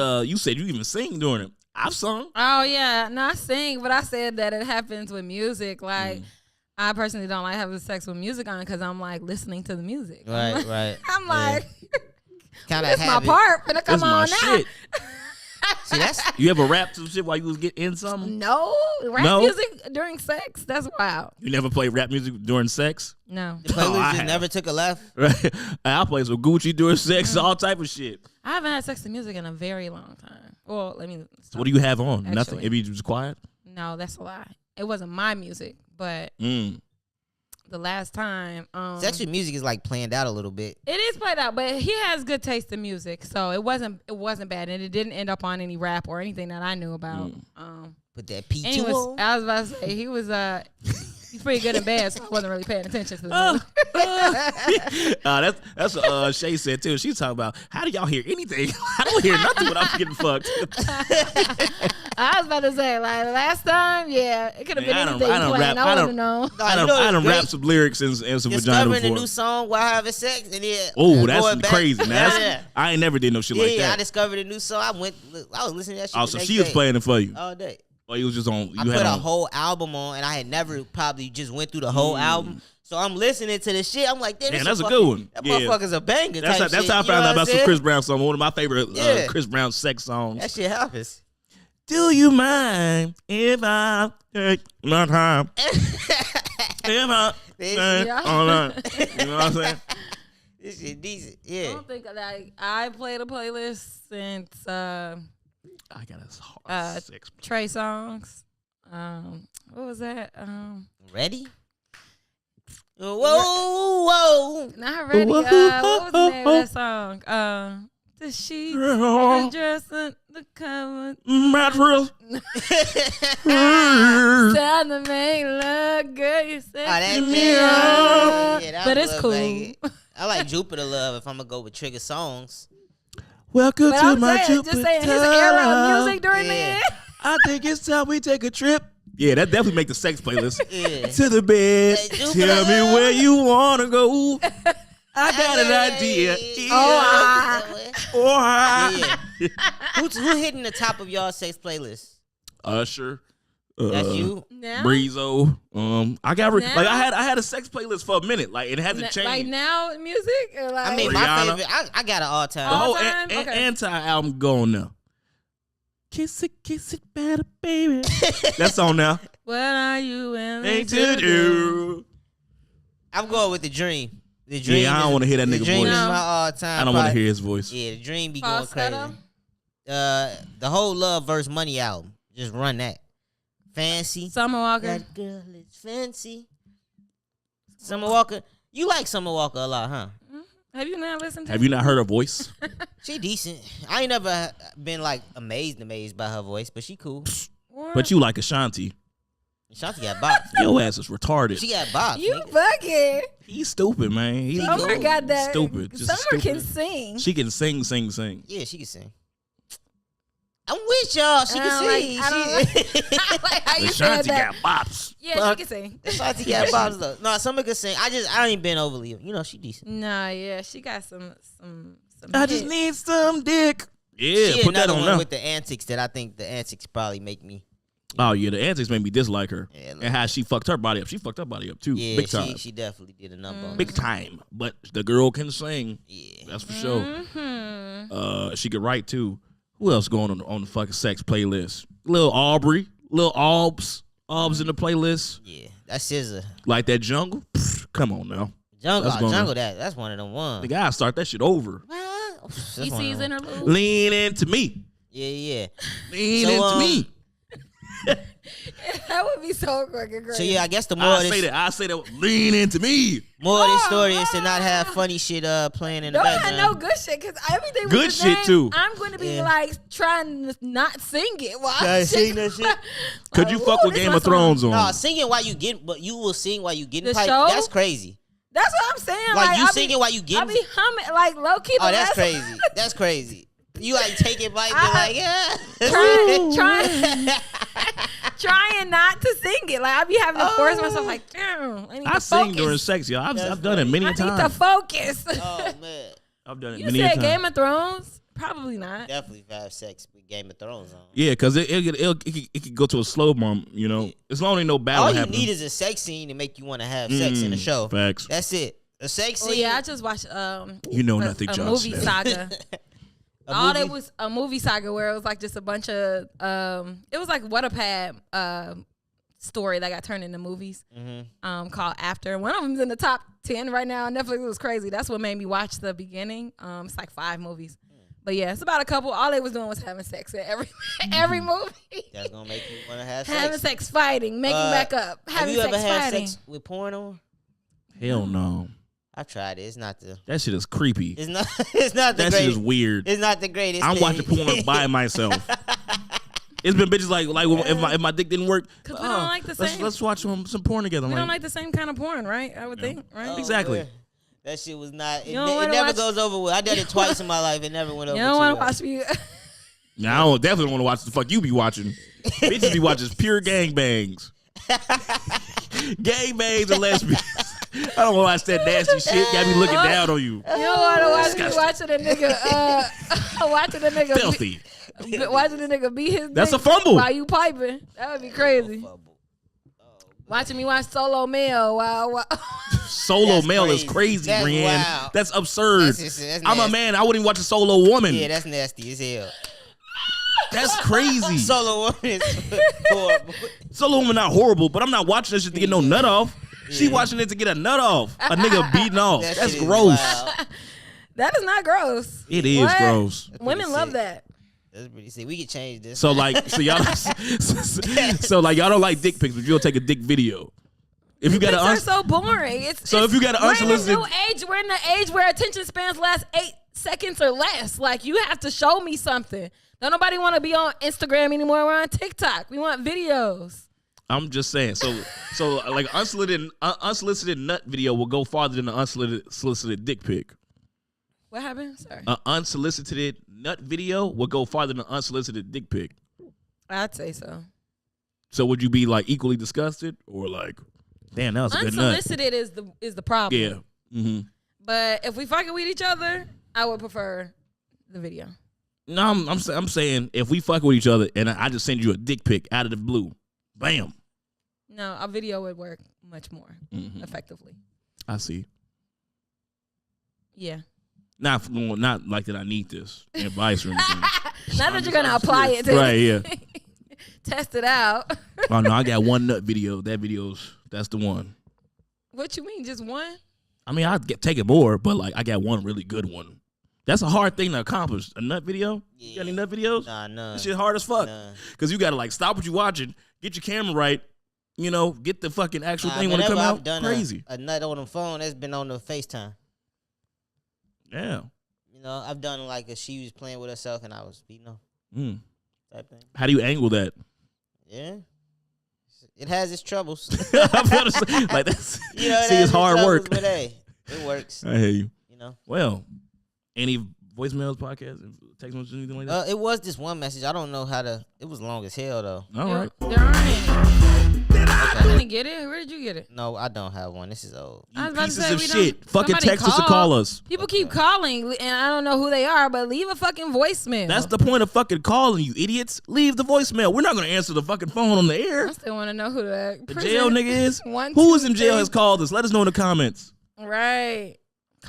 you even sing during it. I've sung. Oh yeah, no, I sing, but I said that it happens with music. Like, I personally don't like having sex with music on because I'm like listening to the music. Right. I'm like, kind of my part finna come on now. Shit. See, you ever rap some shit while you was getting in something? No, rap music during sex. That's wild. You never play rap music during sex? No. The playlist just never took a left. Right. I play some Gucci during sex, all type of shit. I haven't had sex to music in a very long time. Well, let me. So what do you have on? Actually, nothing. It be just quiet. No, that's a lie. It wasn't my music, but the last time. Sex with music is like planned out a little bit. It is played out, but he has good taste in music, so it wasn't bad, and it didn't end up on any rap or anything that I knew about. Put that P2 on. I was about to say he was he's pretty good in bed, so I wasn't really paying attention to the that's what Shay said too. She's talking about, how do y'all hear anything? I don't hear nothing when I'm getting fucked. I was about to say, like, last time, yeah, it could have been anything playing. I wouldn't know. I done rap some lyrics and some vagina before. Discovering a new song while having sex, and then that's crazy. I ain't never did no shit like that. Yeah, I discovered a new song. I was listening to that shit. Oh, so she was playing it for you all day. Or you was just on. I put a whole album on, and I had never probably just went through the whole album. So I'm listening to the shit. I'm like, damn, that's a good one. That motherfucker's a banger. That's how I found out about some Chris Brown song. One of my favorite Chris Brown sex songs. That shit happens. Do you mind if I take my time? If I take all night. You know what I'm saying? This shit decent. Yeah. I don't think I played a playlist since I got a sex. Trey songs. What was that? Ready? Whoa. Not ready. What was the name of that song? The sheets, the dress, and the cover. Mattress. Time to make love, girl. You said that but it's cool. I like Jupiter Love if I'm gonna go with trigger songs. Welcome to my Jupiter. Just saying, his era of music during the end. I think it's time we take a trip. Yeah, that definitely make the sex playlist. To the bed. Tell me where you wanna go. I got an idea. Who hitting the top of y'all sex playlist? Usher. That's you. Breezo. I had a sex playlist for a minute. Like, it hasn't changed. Like now music? Or like, I mean, my favorite. I got an all time. The whole Anti album going now. Kiss it better, baby. That's on now. What are you willing to do? I'm going with The Dream. The Dream. Yeah, I don't want to hear that nigga voice. The Dream is my all time. I don't want to hear his voice. Yeah, The Dream be going crazy. The whole Love vs. Money album. Just run that. Fancy. Summer Walker. That girl is fancy. Summer Walker. You like Summer Walker a lot, huh? Have you not listened to Have you not heard her voice? She decent. I ain't never been like amazed by her voice, but she cool. What? But you like Ashanti. Shanti got bops. Your ass is retarded. She got bops. You nigga. bugging. He's stupid, man. He's Summer got that. stupid. Just Summer can stupid. sing. She can sing. Yeah, she can sing. I'm with y'all. She can sing. I don't like how you said Ashanti that. got bops. Yeah, she can sing. Shanti got bops though. No, Summer can sing. I ain't been overly. You know, she decent. Nah, yeah, she got some. I just hits. need some dick. Yeah, She put that another on one now. with the antics that I think the antics probably make me. Oh yeah, the antics made me dislike her, Yeah, and how she fucked her body up. She fucked her body up too, Yeah, big time, she definitely did a number on big time. But the girl can sing. Yeah. That's for sure. Mm-hmm. She could write too. Who else going on the fucking sex playlist? Lil Aubrey, Lil Albs in the playlist. Yeah, that's Scissor. Like that Jungle. Pfft, come on now, Jungle, that's one of them ones. the guy start that shit over. EC's interlude. Lean into me, Yeah. lean So, into me. That would be so fucking great. So yeah, I guess the more I of say this, that. Lean into me. more of this story is to not have funny shit playing in the Don't have background. no good shit because everything Good with the shit, name, too. I'm going to be Yeah. like trying to not sing it while Try I'm to sing that shit? Could you fuck with this Game my of Thrones on? No, singing while you get, but you will sing while you getting The piped. show? That's crazy. That's what I'm saying. Like you I singing while you I getting. be humming like low key. Oh, that's crazy. That's crazy. You like take it by like yeah. trying not to sing it. Like I be having to force myself. Like damn, I need I to sing focus. during sex, y'all. I've done it many I a need to time. focus. Oh man, I've done it You many a said time. Game of Thrones? Probably not. definitely have sex with Game of Thrones on. Yeah, because it could go to a slow bump, you know. As long as ain't no battle All you happening. need is a sex scene to make you want to have sex in a show. Facts. That's it. A sex Oh scene. yeah, I just watched You know nothing, a John movie Smith. saga. A All movie? that was a movie saga where it was like just a bunch of it was like Wattpad story that got turned into movies called After. One of them's in the top 10 right now on Netflix. It was crazy. That's what made me watch the beginning. It's like 5 movies. But yeah, it's about a couple. All they was doing was having sex in every movie. That's gonna make you want to have sex. Having sex, fighting, making back up. Have Having you sex, ever had fighting. sex with porn on? Hell no. I tried it. It's not the. That shit is creepy. It's not. It's not the That shit is greatest. weird. It's not the greatest. I'm thing. watching porn by myself. It's been bitches like if my dick didn't work. 'Cause we don't like the same- Let's watch some porn together. We don't like the same kind of porn, right? I would think, right? Oh, Exactly. man. That shit was not. It, You don't it wanna never watch- goes over well. I done it twice in my life. It never went over. You don't too want to well. watch me. Now I don't definitely want to watch the fuck you be watching. Bitches be watching pure gangbangs. Gangbangs and lesbians. I don't want to watch that nasty shit. Got me looking down on you. You don't want to watch me Disgusting. watching a nigga, watching a nigga, Filthy. watching a nigga beat his. That's dick a fumble. While you piping, that would be crazy. Watching me watch Solo Male while Solo That's male is crazy. crazy, That's Brian. wild. That's absurd. That's I'm a nasty. man. I wouldn't watch a solo woman. Yeah, that's nasty as hell. That's crazy. Solo woman is horrible. Solo woman not horrible, but I'm not watching that shit to get no nut off. She watching it to get a nut off. A nigga beating off. That That's shit is gross. wild. that is not gross. It is What? gross. Women love sick. that. That's pretty sick. We could change this. So y'all, so like y'all don't like dick pics, but you'll take a dick video. If you got Pics an are so boring. So if you got an unsolicited- we're in a new age. We're in the age where attention spans last 8 seconds or less. Like you have to show me something. Don't nobody want to be on Instagram anymore. We're on TikTok. We want videos. I'm just saying. So like unsolicited nut video will go farther than the unsolicited dick pic. What happened? Sorry. An unsolicited nut video will go farther than an unsolicited dick pic. I'd say so. So would you be like equally disgusted or like, damn, that was a good nut? Unsolicited is the problem. Yeah. Mm-hmm. But if we fucking with each other, I would prefer the video. No, I'm saying if we fuck with each other and I just send you a dick pic out of the blue, bam. No, a video would work much more effectively. I see. Yeah. Not like that I need this advice or anything. Not that you're gonna apply it to Right, yeah. test it out. Oh no, I got one nut video. That's the one. What you mean? Just one? I mean, I'd take it more, but like I got one really good one. That's a hard thing to accomplish. A nut video? You got any nut videos? Nah, none. That shit hard as fuck. None. Cause you gotta like stop what you watching. get your camera right. You know, get the fucking actual thing when it come out. Crazy. A nut on the phone that's been on the FaceTime. Yeah. You know, I've done like she was playing with herself and I was beating her. Type thing. How do you angle that? Yeah. It has its troubles. Like that's, you know, it's hard work. But hey, it works. I hear you. You know. Well, any voicemails, podcasts, text messages, anything like that? It was this one message. I don't know how to. It was long as hell though. All right. There aren't any. I didn't get it. Where did you get it? No, I don't have one. This is old. You pieces of shit. Fucking text us or call us. People keep calling, and I don't know who they are, but leave a fucking voicemail. That's the point of fucking calling, you idiots. Leave the voicemail. We're not going to answer the fucking phone on the air. I still want to know who the jail nigga is. Who is in jail has called us. Let us know in the comments. Right.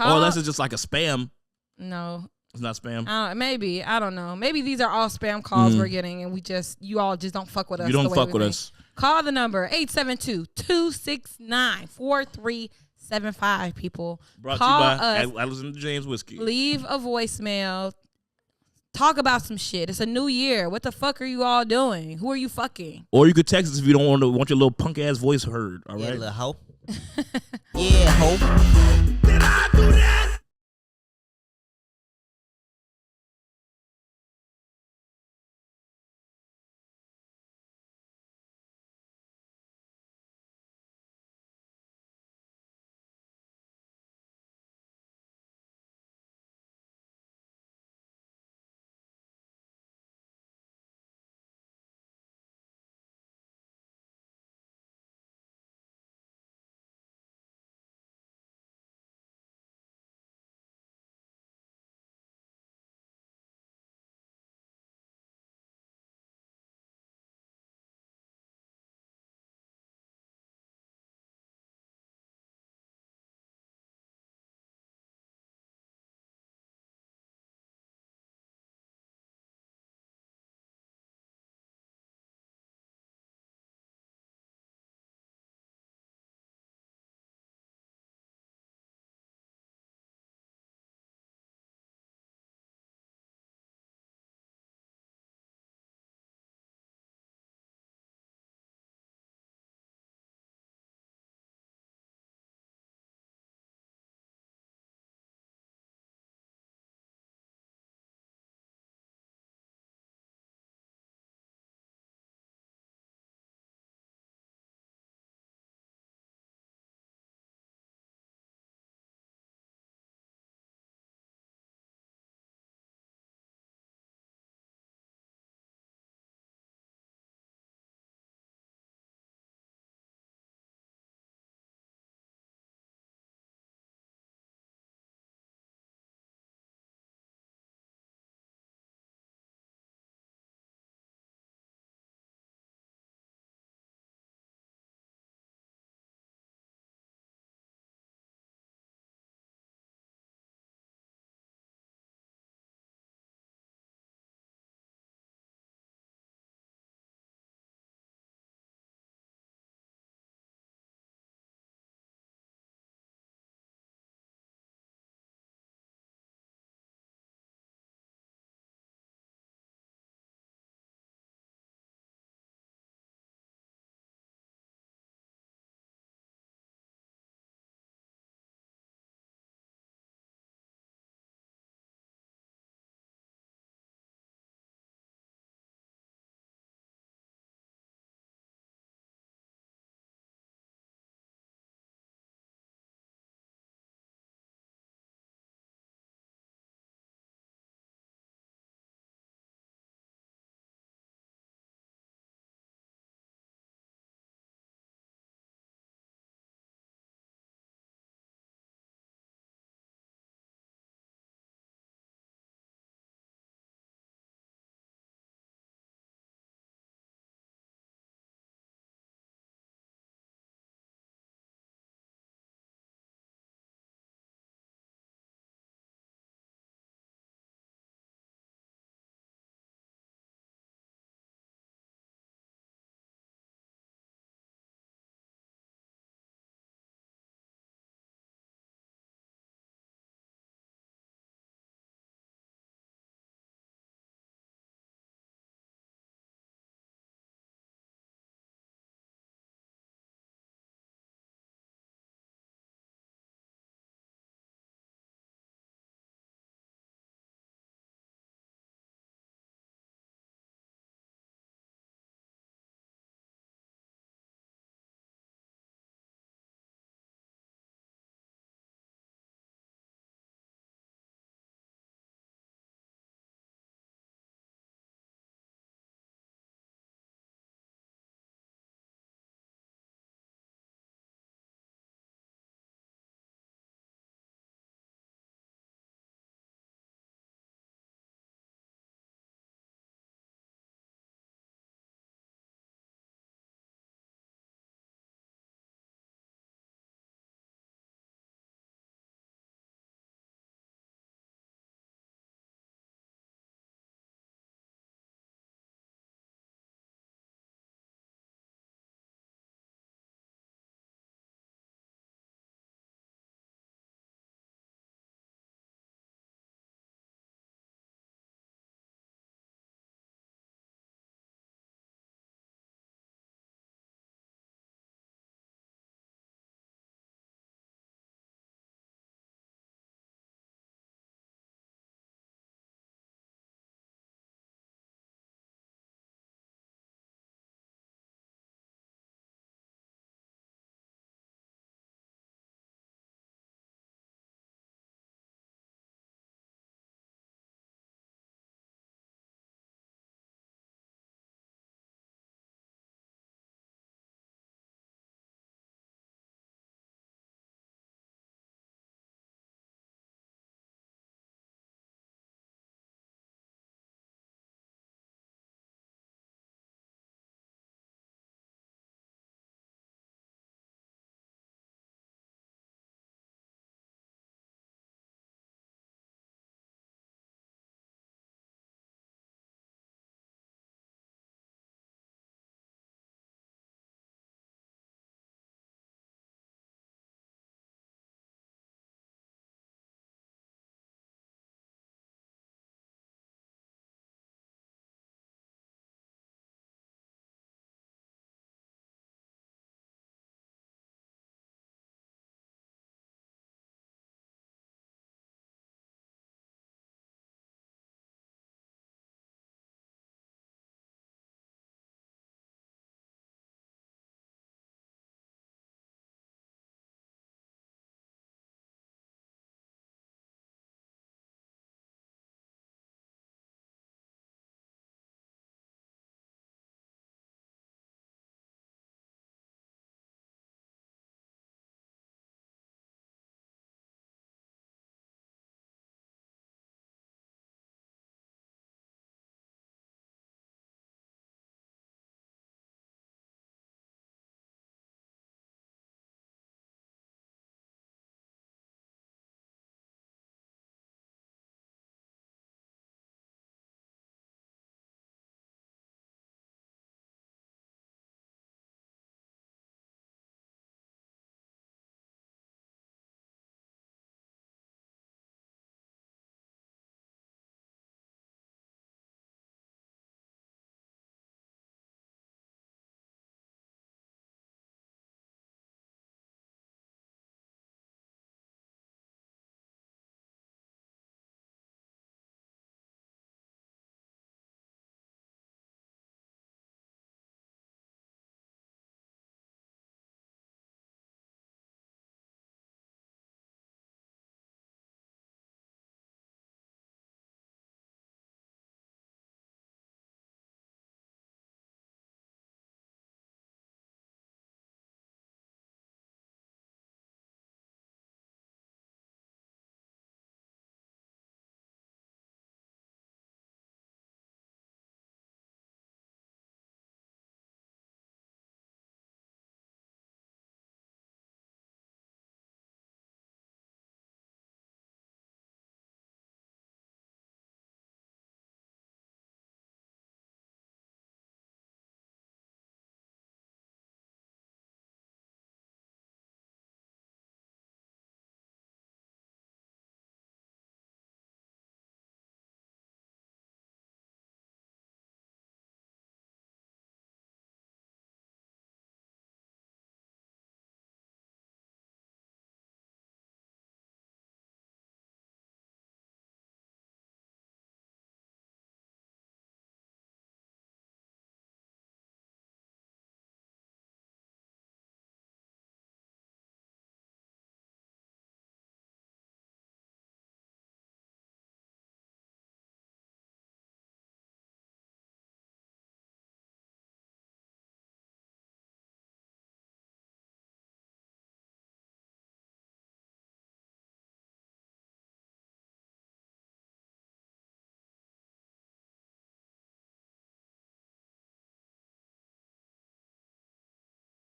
Or unless it's just like a spam. No. It's not spam. Maybe. I don't know. Maybe these are all spam calls we're getting, and you all just don't fuck with us. You don't fuck with us. Call the number 872-269-4375. People, brought call to you by us. I listen to James Whiskey. Leave a voicemail. Talk about some shit. It's a new year. What the fuck are you all doing? Who are you fucking? Or you could text us if you don't want your little punk ass voice heard. All right, little hoe. Yeah, hoe. Did I do that?